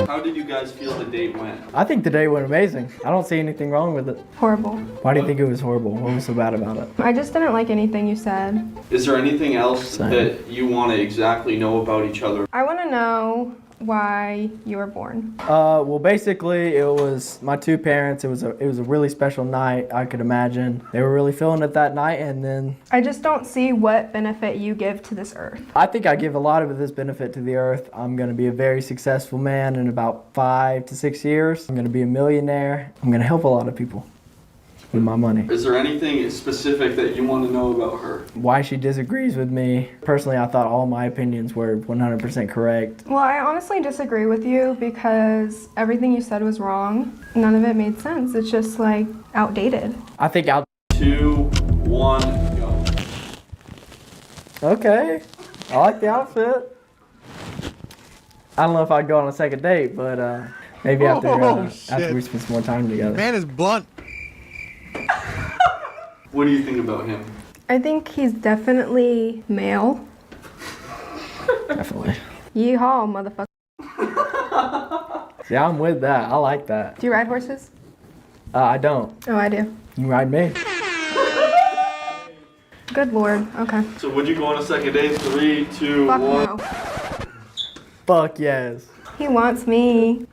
How did you guys feel the date went? I think the day went amazing. I don't see anything wrong with it. Horrible. Why do you think it was horrible? What was so bad about it? I just didn't like anything you said. Is there anything else Same. that you want to exactly know about each other? I want to know why you were born. Well, basically, it was my two parents. It was a really special night. I could imagine they were really feeling it that night, and then I just don't see what benefit you give to this earth. I think I give a lot of this benefit to the earth. I'm going to be a very successful man in about 5 to 6 years. I'm going to be a millionaire. I'm going to help a lot of people with my money. Is there anything specific that you want to know about her? Why she disagrees with me. Personally, I thought all my opinions were 100% correct. Well, I honestly disagree with you because everything you said was wrong. None of it made sense. It's just like outdated. I think 2, 1, go. Okay, I like the outfit. I don't know if I'd go on a second date, but maybe after shit. we spend some more time together. Man is blunt. What do you think about him? I think he's definitely male. Definitely. Yeehaw, motherfucker. Yeah, I'm with that. I like that. Do you ride horses? I don't. Oh, I do. You can ride me. Good lord. Okay. So would you go on a second date? 3, 2, Fuck 1. no. Fuck yes. He wants me.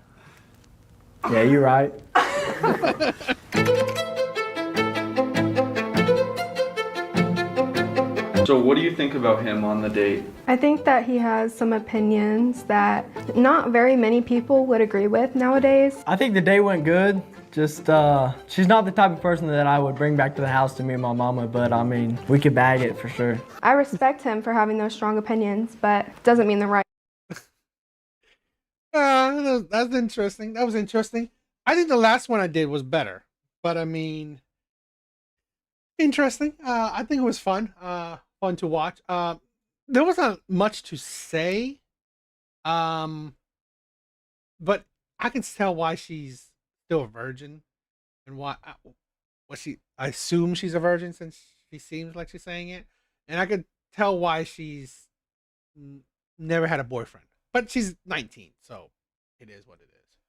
Yeah, you're right. So what do you think about him on the date? I think that he has some opinions that not very many people would agree with nowadays. I think the day went good. Just, she's not the type of person that I would bring back to the house to me and my mama, but I mean, we could bag it for sure. I respect him for having those strong opinions, but doesn't mean they're right. That's interesting. That was interesting. I think the last one I did was better, but I mean, interesting. I think it was fun. Fun to watch. There wasn't much to say But I can tell why she's still a virgin, and why I assume she's a virgin since she seems like she's saying it, and I could tell why she's never had a boyfriend. But she's 19, so it is what it is.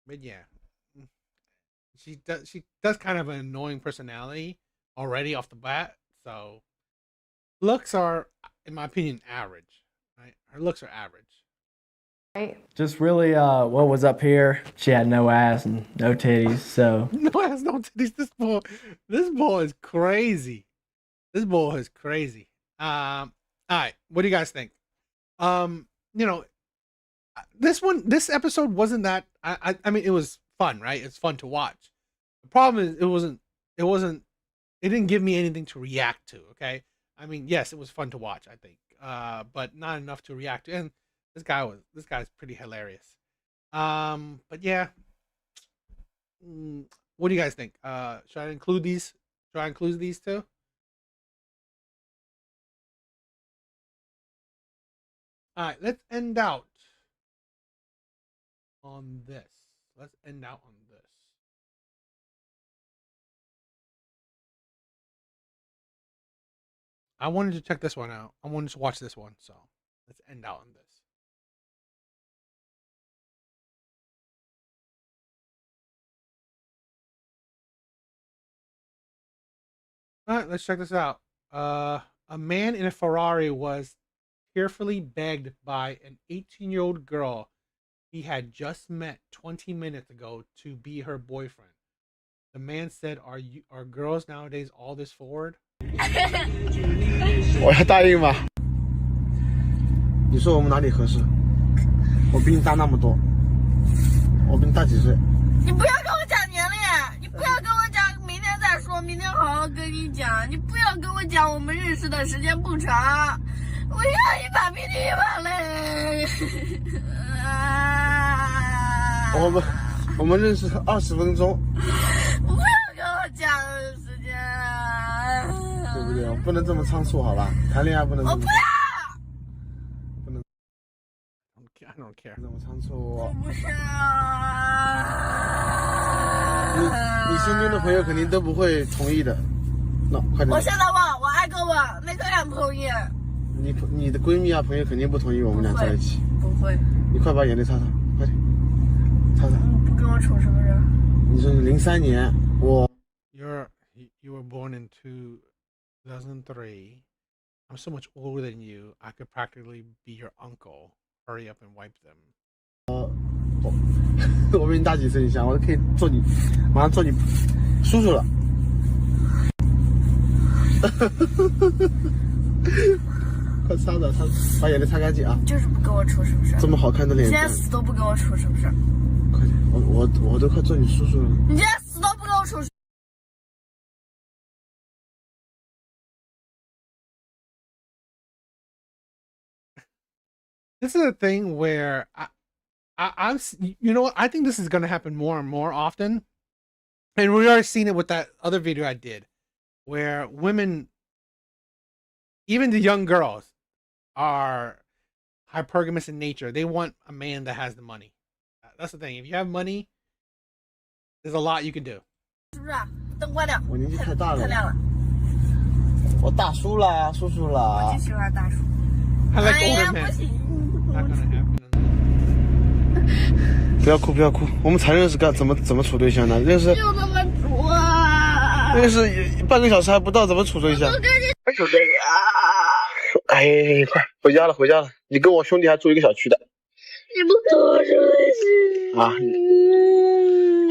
But yeah, she does kind of an annoying personality already off the bat. So looks are, in my opinion, average. Right, her looks are average. Right. Just really, what was up here? She had no ass and no titties, so. No ass, no titties. This boy is crazy. This boy is crazy. All right, what do you guys think? You know, this episode wasn't that. I mean, it was fun, right? It's fun to watch. The problem is, it didn't give me anything to react to. Okay, I mean, yes, it was fun to watch, I think, but not enough to react to. And this guy's pretty hilarious. But yeah, what do you guys think? Should I include these? Should I include these two? All right, let's end out on this. Let's end out on this. I wanted to check this one out. I wanted to watch this one, so let's end out on this. All right, let's check this out. A man in a Ferrari was tearfully begged by an 18-year-old girl he had just met 20 minutes ago to be her boyfriend. The man said, "Are girls nowadays all this forward?" 我要答应吗？你说我们哪里合适？我比你大那么多，我比你大几岁？你不要跟我讲年龄，你不要跟我讲，明天再说，明天好好跟你讲。你不要跟我讲我们认识的时间不长，我要一把鼻涕一把泪。我们认识20分钟。不要跟我讲时间，对不对？不能这么仓促，好吧？谈恋爱不能。我不要。不能。I don't care. 这么仓促。我不要。你身边的朋友肯定都不会同意的。那快点。我现在问，我爱跟我哪个人同意？你的闺蜜啊朋友肯定不同意我们俩在一起。不会。你快把眼泪擦擦，快点，擦擦。不跟我处是不是？你说03年，我。You were born in 2003. I'm so much older than you. I could practically be your uncle. Hurry up and wipe them. 我比你大几岁，你想，我都可以做你，马上做你叔叔了。快擦擦擦，把眼泪擦干净啊！就是不跟我处是不是？这么好看的脸，今天死都不跟我处是不是？快点，我都快做你叔叔了。你今天死都不跟我处。This is a thing where I'm, you know what? I think this is going to happen more and more often. And we already seen it with that other video I did where women, even the young girls, are hypergamous in nature. They want a man that has the money. That's the thing. If you have money, there's a lot you can do. 是不是？灯关掉。我年纪太大了。太亮了。我大叔啦，叔叔啦。我就喜欢大叔。I like older men. 不行。Not gonna happen. 不要哭，不要哭。我们才认识怎么处对象呢？认识就这么处啊！认识半个小时还不到，怎么处对象？哎呦，哎，快回家了，回家了。你跟我兄弟还住一个小区的。你不跟我处对象啊！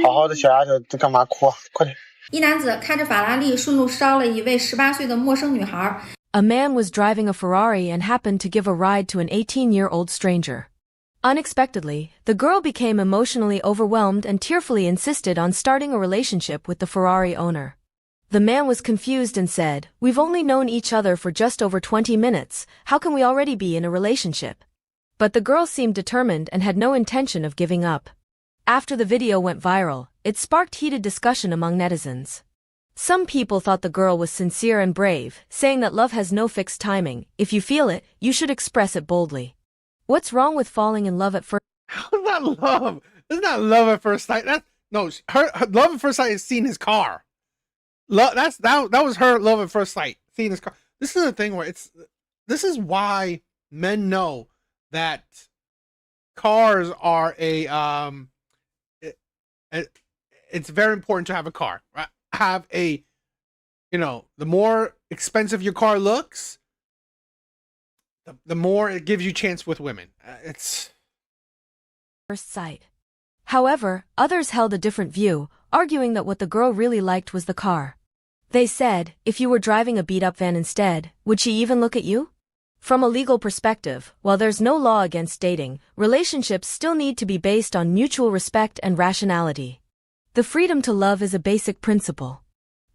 好好的小丫头，这干嘛哭啊？快点！一男子开着法拉利顺路捎了一位18岁的陌生女孩。A man was driving a Ferrari and happened to give a ride to an 18-year-old stranger. Unexpectedly, the girl became emotionally overwhelmed and tearfully insisted on starting a relationship with the Ferrari owner. The man was confused and said, "We've only known each other for just over 20 minutes, how can we already be in a relationship?" But the girl seemed determined and had no intention of giving up. After the video went viral, it sparked heated discussion among netizens. Some people thought the girl was sincere and brave, saying that love has no fixed timing. If you feel it, you should express it boldly. What's wrong with falling in love at first? How is that love? It's not love at first sight. Her love at first sight is seeing his car. That was her love at first sight, seeing his car. This is the thing where this is why men know that cars are it's very important to have a car, right? Have a, the more expensive your car looks, the more it gives you chance with women. It's First sight. However, others held a different view, arguing that what the girl really liked was the car. They said, if you were driving a beat-up van instead, would she even look at you? From a legal perspective, while there's no law against dating, relationships still need to be based on mutual respect and rationality. The freedom to love is a basic principle.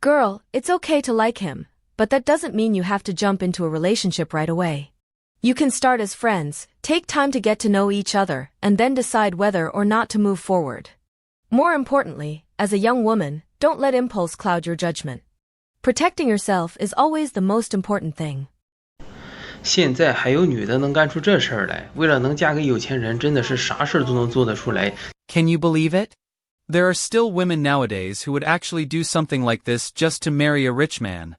Girl, it's okay to like him, but that doesn't mean you have to jump into a relationship right away. You can start as friends, take time to get to know each other, and then decide whether or not to move forward. More importantly, as a young woman, don't let impulse cloud your judgment. Protecting yourself is always the most important thing. 现在还有女的能干出这事儿来，为了能嫁给有钱人，真的是啥事儿都能做得出来。 Can you believe it? There are still women nowadays who would actually do something like this just to marry a rich man.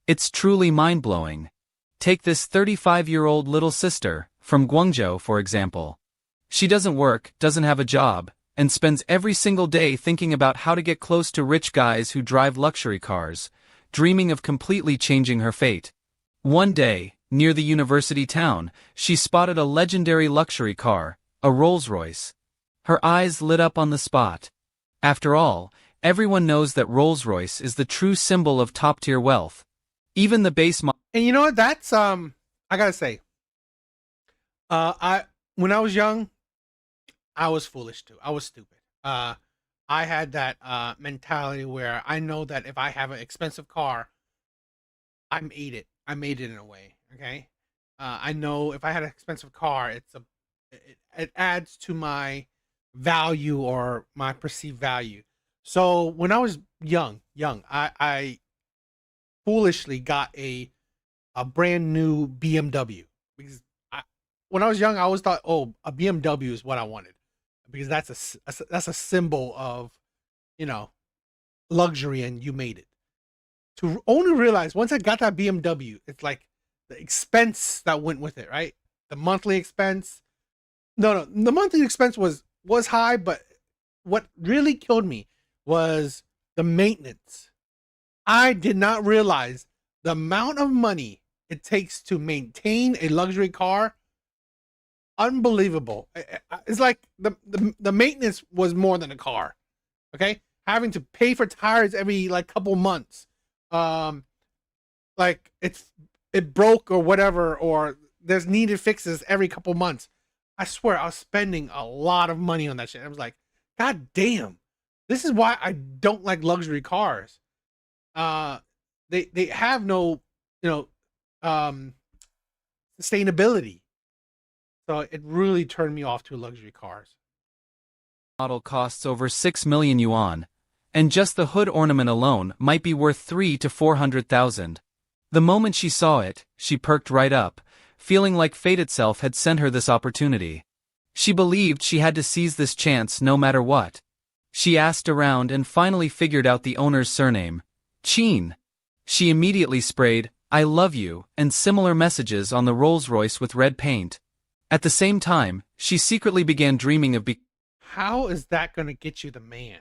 It's truly mind-blowing. Take this 35-year-old little sister, from Guangzhou for example. She doesn't work, doesn't have a job, and spends every single day thinking about how to get close to rich guys who drive luxury cars, dreaming of completely changing her fate. One day, near the university town, she spotted a legendary luxury car, a Rolls-Royce. Her eyes lit up on the spot. After all, everyone knows that Rolls-Royce is the true symbol of top-tier wealth. Even the base model. And you know what? That's I gotta say, when I was young, I was foolish too. I was stupid. I had that mentality where I know that if I have an expensive car, I made it. I made it in a way. Okay. I know if I had an expensive car, it adds to my value or my perceived value. So when I was young, I foolishly got a brand new BMW because when I was young, I always thought, oh, a BMW is what I wanted because that's a symbol of, luxury, and you made it. To only realize once I got that BMW, it's like the expense that went with it, right? The monthly expense. No, the monthly expense was high, but what really killed me was the maintenance. I did not realize the amount of money it takes to maintain a luxury car. Unbelievable. It's like the maintenance was more than a car. Okay, having to pay for tires every couple months. Like it broke or whatever, or there's needed fixes every couple months. I swear I was spending a lot of money on that shit. I was like, God damn, this is why I don't like luxury cars. They have no, sustainability. So it really turned me off to luxury cars. Model costs over 6 million yuan, and just the hood ornament alone might be worth 300,000 to 400,000. The moment she saw it, she perked right up, feeling like fate itself had sent her this opportunity. She believed she had to seize this chance no matter what. She asked around and finally figured out the owner's surname, Qin. She immediately sprayed, "I love you," and similar messages on the Rolls-Royce with red paint. At the same time, she secretly began dreaming of How is that going to get you the man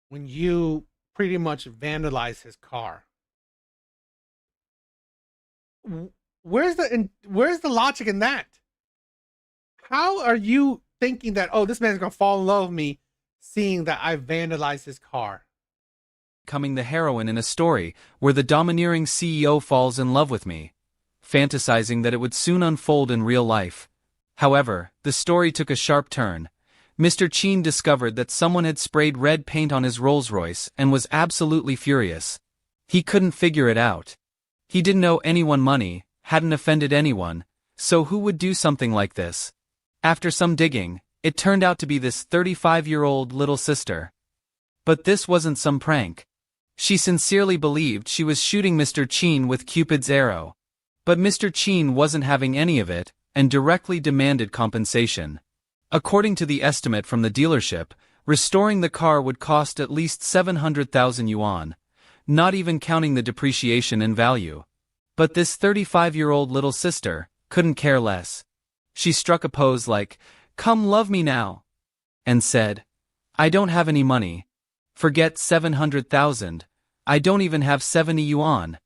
when you pretty much vandalize his car? Where's the logic in that? How are you thinking that, oh, this man's going to fall in love with me seeing that I vandalized his car? becoming the heroine in a story where the domineering CEO falls in love with me, fantasizing that it would soon unfold in real life. However, the story took a sharp turn. Mr. Qin discovered that someone had sprayed red paint on his Rolls-Royce and was absolutely furious. He couldn't figure it out. He didn't owe anyone money, hadn't offended anyone, so who would do something like this? After some digging, it turned out to be this 35-year-old little sister. But this wasn't some prank. She sincerely believed she was shooting Mr. Chin with Cupid's arrow. But Mr. Chin wasn't having any of it, and directly demanded compensation. According to the estimate from the dealership, restoring the car would cost at least 700,000 yuan, not even counting the depreciation in value. But this 35-year-old little sister couldn't care less. She struck a pose like, "Come love me now," and said, "I don't have any money. Forget 700,000. I don't even have 70 yuan.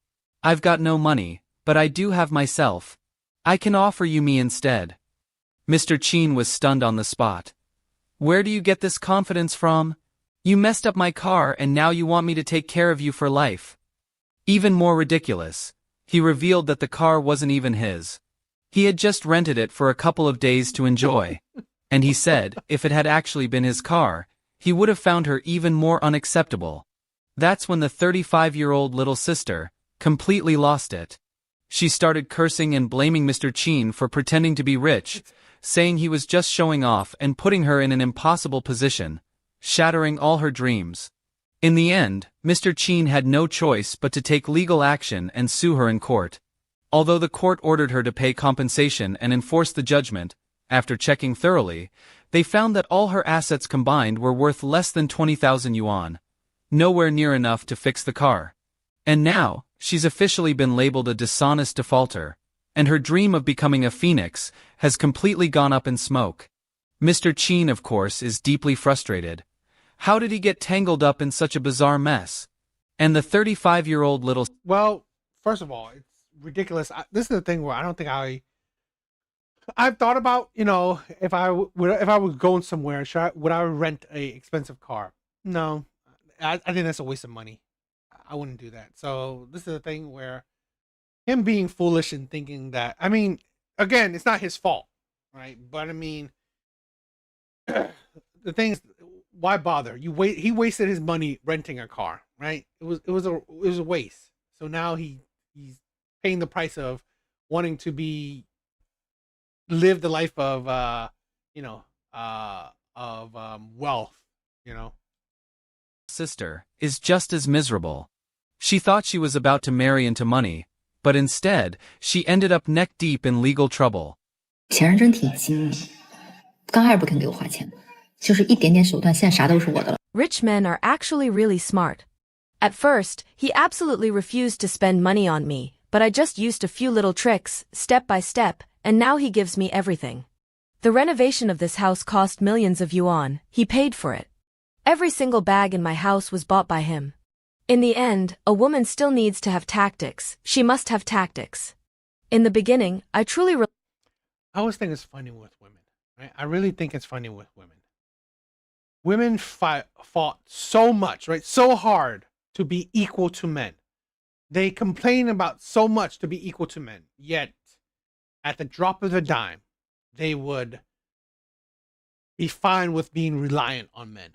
I've got no money, but I do have myself. I can offer you me instead." Mr. Chin was stunned on the spot. "Where do you get this confidence from? You messed up my car and now you want me to take care of you for life." Even more ridiculous, he revealed that the car wasn't even his. He had just rented it for a couple of days to enjoy. And he said, if it had actually been his car, he would have found her even more unacceptable. That's when the 35-year-old little sister completely lost it. She started cursing and blaming Mr. Chin for pretending to be rich, saying he was just showing off and putting her in an impossible position, shattering all her dreams. In the end, Mr. Chin had no choice but to take legal action and sue her in court. Although the court ordered her to pay compensation and enforce the judgment, after checking thoroughly, they found that all her assets combined were worth less than 20,000 yuan, nowhere near enough to fix the car. And now, she's officially been labeled a dishonest defaulter, and her dream of becoming a phoenix has completely gone up in smoke. Mr. Chin, of course, is deeply frustrated. How did he get tangled up in such a bizarre mess? And the 35-year-old little... Well, first of all, it's ridiculous. This is the thing where I don't think I've thought about, if I was going somewhere, would I rent a expensive car? No, I think that's a waste of money. I wouldn't do that. So this is the thing where him being foolish and thinking that, I mean, again, it's not his fault, right? But I mean, the thing is, why bother? He wasted his money renting a car, right? It was a waste. So now he's paying the price of wanting to live the life of wealth, sister is just as miserable. She thought she was about to marry into money, but instead, she ended up neck deep in legal trouble. 钱人真挺精明，刚开始不肯给我花钱，就是一点点手段，现在啥都是我的了。 Rich men are actually really smart. At first, he absolutely refused to spend money on me, but I just used a few little tricks, step by step, and now he gives me everything. The renovation of this house cost millions of yuan. He paid for it. Every single bag in my house was bought by him. In the end, a woman still needs to have tactics. She must have tactics. In the beginning, I truly I always think it's funny with women, right? I really think it's funny with women. Women fought so much, right? So hard to be equal to men. They complain about so much to be equal to men. Yet, at the drop of a dime, they would be fine with being reliant on men.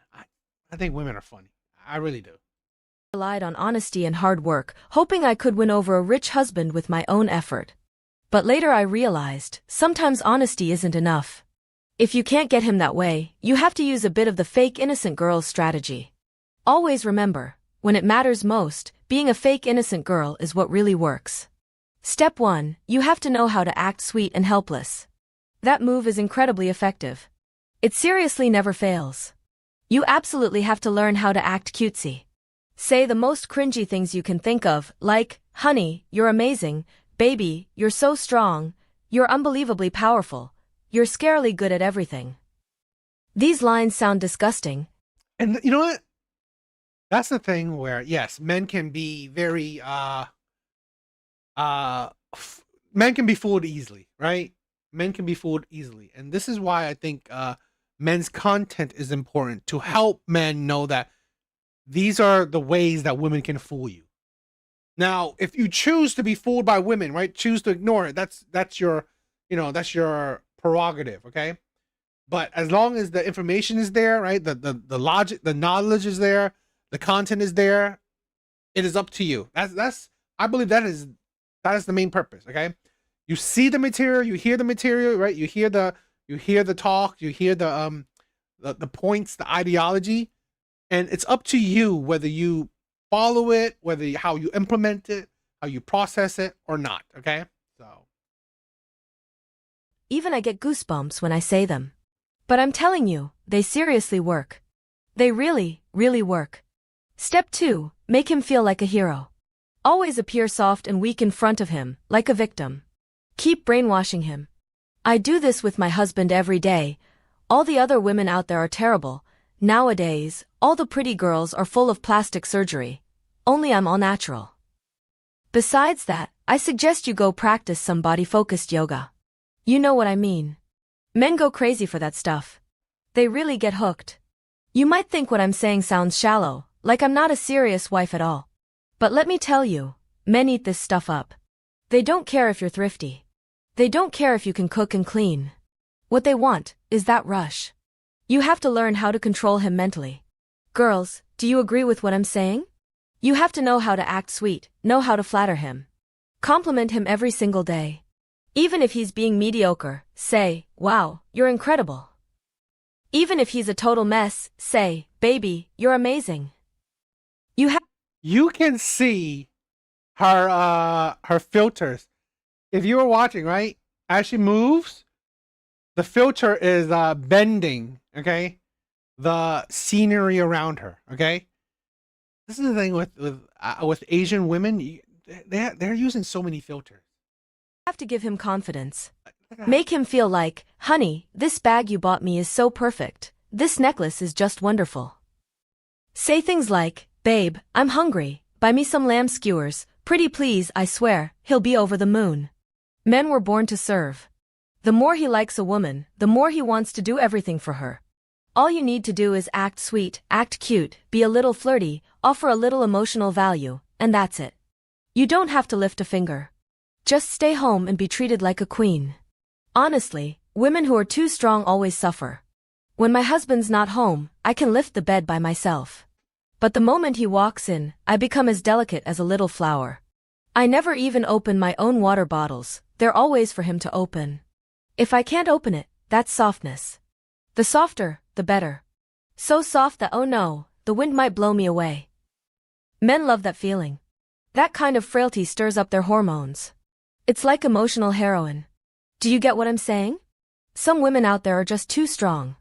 I think women are funny. I really do. relied on honesty and hard work, hoping I could win over a rich husband with my own effort. But later I realized, sometimes honesty isn't enough. If you can't get him that way, you have to use a bit of the fake innocent girl's strategy. Always remember, when it matters most, being a fake innocent girl is what really works. Step 1, you have to know how to act sweet and helpless. That move is incredibly effective. It seriously never fails. You absolutely have to learn how to act cutesy. Say the most cringy things you can think of, like, honey, you're amazing, baby, you're so strong, you're unbelievably powerful, you're scarily good at everything. These lines sound disgusting. And you know what? That's the thing where, yes, men can be very, men can be fooled easily, right? Men can be fooled easily. And this is why I think men's content is important, to help men know that these are the ways that women can fool you. Now, if you choose to be fooled by women, right? Choose to ignore it. That's your, that's your prerogative, okay? But as long as the information is there, right? The logic, the knowledge is there, the content is there, it is up to you. I believe that is the main purpose, okay? You see the material, you hear the material, right? You hear the talk, you hear the points, the ideology, and it's up to you whether you follow it, how you implement it, how you process it or not, okay? So Even I get goosebumps when I say them. But I'm telling you, they seriously work. They really, really work. Step 2, make him feel like a hero. Always appear soft and weak in front of him, like a victim. Keep brainwashing him. I do this with my husband every day. All the other women out there are terrible. Nowadays, all the pretty girls are full of plastic surgery. Only I'm all natural. Besides that, I suggest you go practice some body-focused yoga. You know what I mean. Men go crazy for that stuff. They really get hooked. You might think what I'm saying sounds shallow, like I'm not a serious wife at all. But let me tell you, men eat this stuff up. They don't care if you're thrifty. They don't care if you can cook and clean. What they want is that rush. You have to learn how to control him mentally. Girls, do you agree with what I'm saying? You have to know how to act sweet, know how to flatter him. Compliment him every single day. Even if he's being mediocre, say, wow, you're incredible. Even if he's a total mess, say, baby, you're amazing. You can see her filters. If you were watching, right? As she moves, the filter is bending, okay? The scenery around her, okay? This is the thing with Asian women, they're using so many filters. Have to give him confidence. Make him feel like, honey, this bag you bought me is so perfect. This necklace is just wonderful. Say things like, babe, I'm hungry. Buy me some lamb skewers. Pretty please, I swear, he'll be over the moon. Men were born to serve. The more he likes a woman, the more he wants to do everything for her. All you need to do is act sweet, act cute, be a little flirty, offer a little emotional value, and that's it. You don't have to lift a finger. Just stay home and be treated like a queen. Honestly, women who are too strong always suffer. When my husband's not home, I can lift the bed by myself. But the moment he walks in, I become as delicate as a little flower. I never even open my own water bottles, they're always for him to open. If I can't open it, that's softness. The softer, the better. So soft that oh no, the wind might blow me away. Men love that feeling. That kind of frailty stirs up their hormones. It's like emotional heroin. Do you get what I'm saying? Some women out there are just too strong.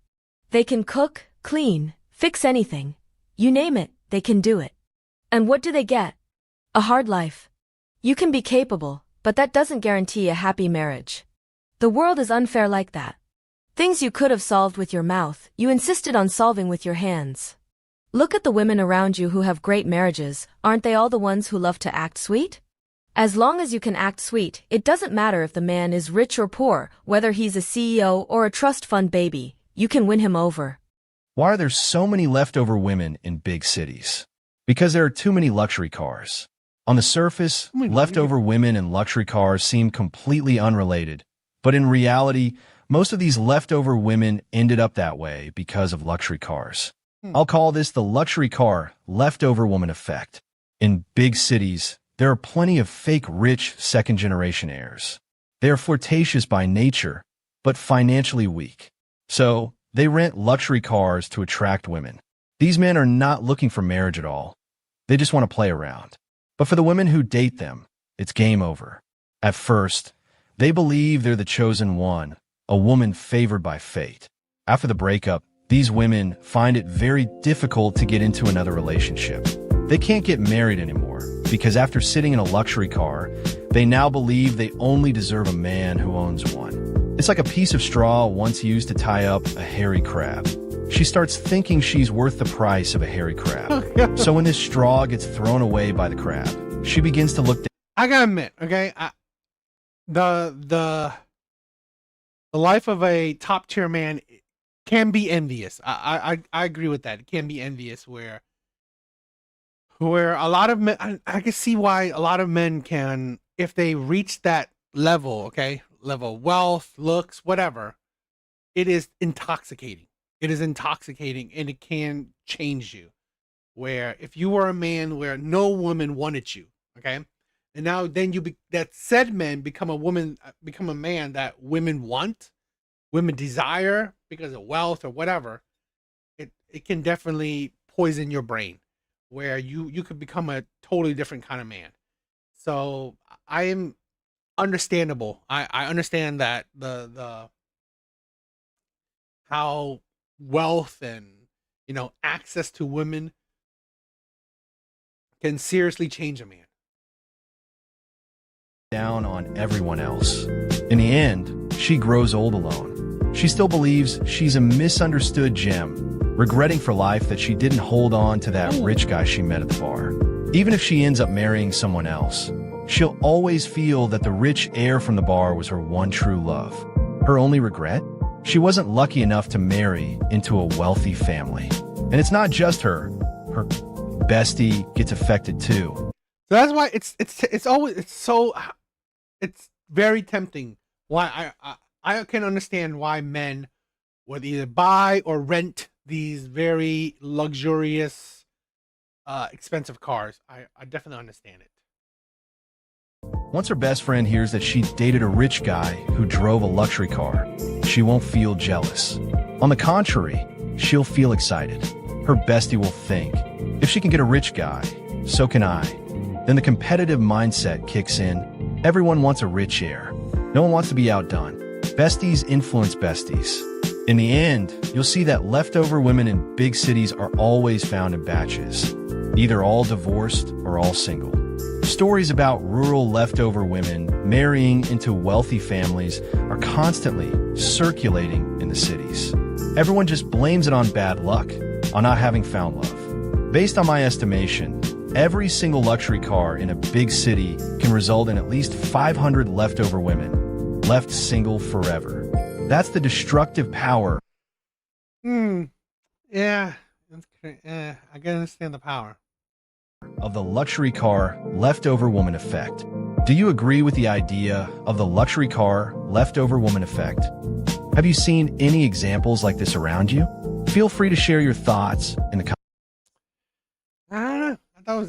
They can cook, clean, fix anything. You name it, they can do it. And what do they get? A hard life. You can be capable, but that doesn't guarantee a happy marriage. The world is unfair like that. Things you could have solved with your mouth, you insisted on solving with your hands. Look at the women around you who have great marriages, aren't they all the ones who love to act sweet? As long as you can act sweet, it doesn't matter if the man is rich or poor, whether he's a CEO or a trust fund baby, you can win him over. Why are there so many leftover women in big cities? Because there are too many luxury cars. On the surface, leftover women and luxury cars seem completely unrelated. But in reality, most of these leftover women ended up that way because of luxury cars. I'll call this the luxury car leftover woman effect. In big cities, there are plenty of fake rich second-generation heirs. They are flirtatious by nature, but financially weak. So, they rent luxury cars to attract women. These men are not looking for marriage at all. They just want to play around. But for the women who date them, it's game over. At first, they believe they're the chosen one, a woman favored by fate. After the breakup, these women find it very difficult to get into another relationship. They can't get married anymore, because after sitting in a luxury car, they now believe they only deserve a man who owns one. It's like a piece of straw once used to tie up a hairy crab. She starts thinking she's worth the price of a hairy crab. So when this straw gets thrown away by the crab, she begins to look down. I gotta admit, okay, the life of a top tier man can be envious. I agree with that. It can be envious where a lot of men, I can see why a lot of men can, if they reach that level, okay, level of wealth, looks, whatever, it is intoxicating. It is intoxicating and it can change you. Where if you were a man where no woman wanted you, okay, and now then that said men become a man that women want, women desire because of wealth or whatever, it can definitely poison your brain. where you could become a totally different kind of man. So I am understandable. I understand that the how wealth and access to women can seriously change a man. Down on everyone else. In the end, she grows old alone. She still believes she's a misunderstood gem, regretting for life that she didn't hold on to that rich guy she met at the bar. Even if she ends up marrying someone else, she'll always feel that the rich heir from the bar was her one true love. Her only regret? She wasn't lucky enough to marry into a wealthy family. And it's not just her. Her bestie gets affected too. So that's why it's very tempting. Why I can understand why men would either buy or rent these very luxurious, expensive cars. I definitely understand it. Once her best friend hears that she dated a rich guy who drove a luxury car, she won't feel jealous. On the contrary, she'll feel excited. Her bestie will think, if she can get a rich guy, so can I. Then the competitive mindset kicks in. Everyone wants a rich heir. No one wants to be outdone. Besties influence besties. In the end, you'll see that leftover women in big cities are always found in batches, either all divorced or all single. Stories about rural leftover women marrying into wealthy families are constantly circulating in the cities. Everyone just blames it on bad luck, on not having found love. Based on my estimation, every single luxury car in a big city can result in at least 500 leftover women, left single forever. That's the destructive power. Yeah. I can understand the power Of the luxury car leftover woman effect. Do you agree with the idea of the luxury car leftover woman effect? Have you seen any examples like this around you? Feel free to share your thoughts in the comments. I don't know. I thought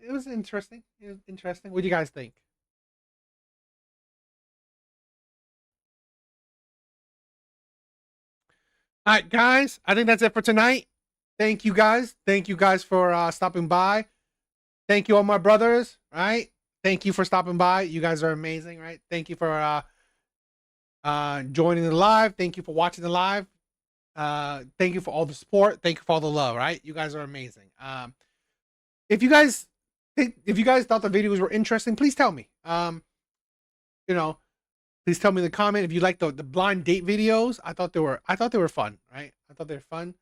it was interesting. It was interesting. What do you guys think? All right, guys. I think that's it for tonight. Thank you guys. Thank you guys for stopping by. Thank you all my brothers, right? Thank you for stopping by. You guys are amazing, right? Thank you for joining the live. Thank you for watching the live. Thank you for all the support. Thank you for all the love, right? You guys are amazing. If you guys thought the videos were interesting, please tell me. Please tell me in the comment if you like the blind date videos. I thought they were fun, right? I thought they were fun.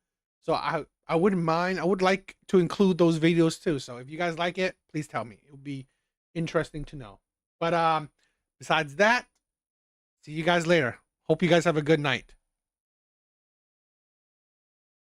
So I wouldn't mind. I would like to include those videos too. So if you guys like it, please tell me. It would be interesting to know. But besides that, see you guys later. Hope you guys have a good night.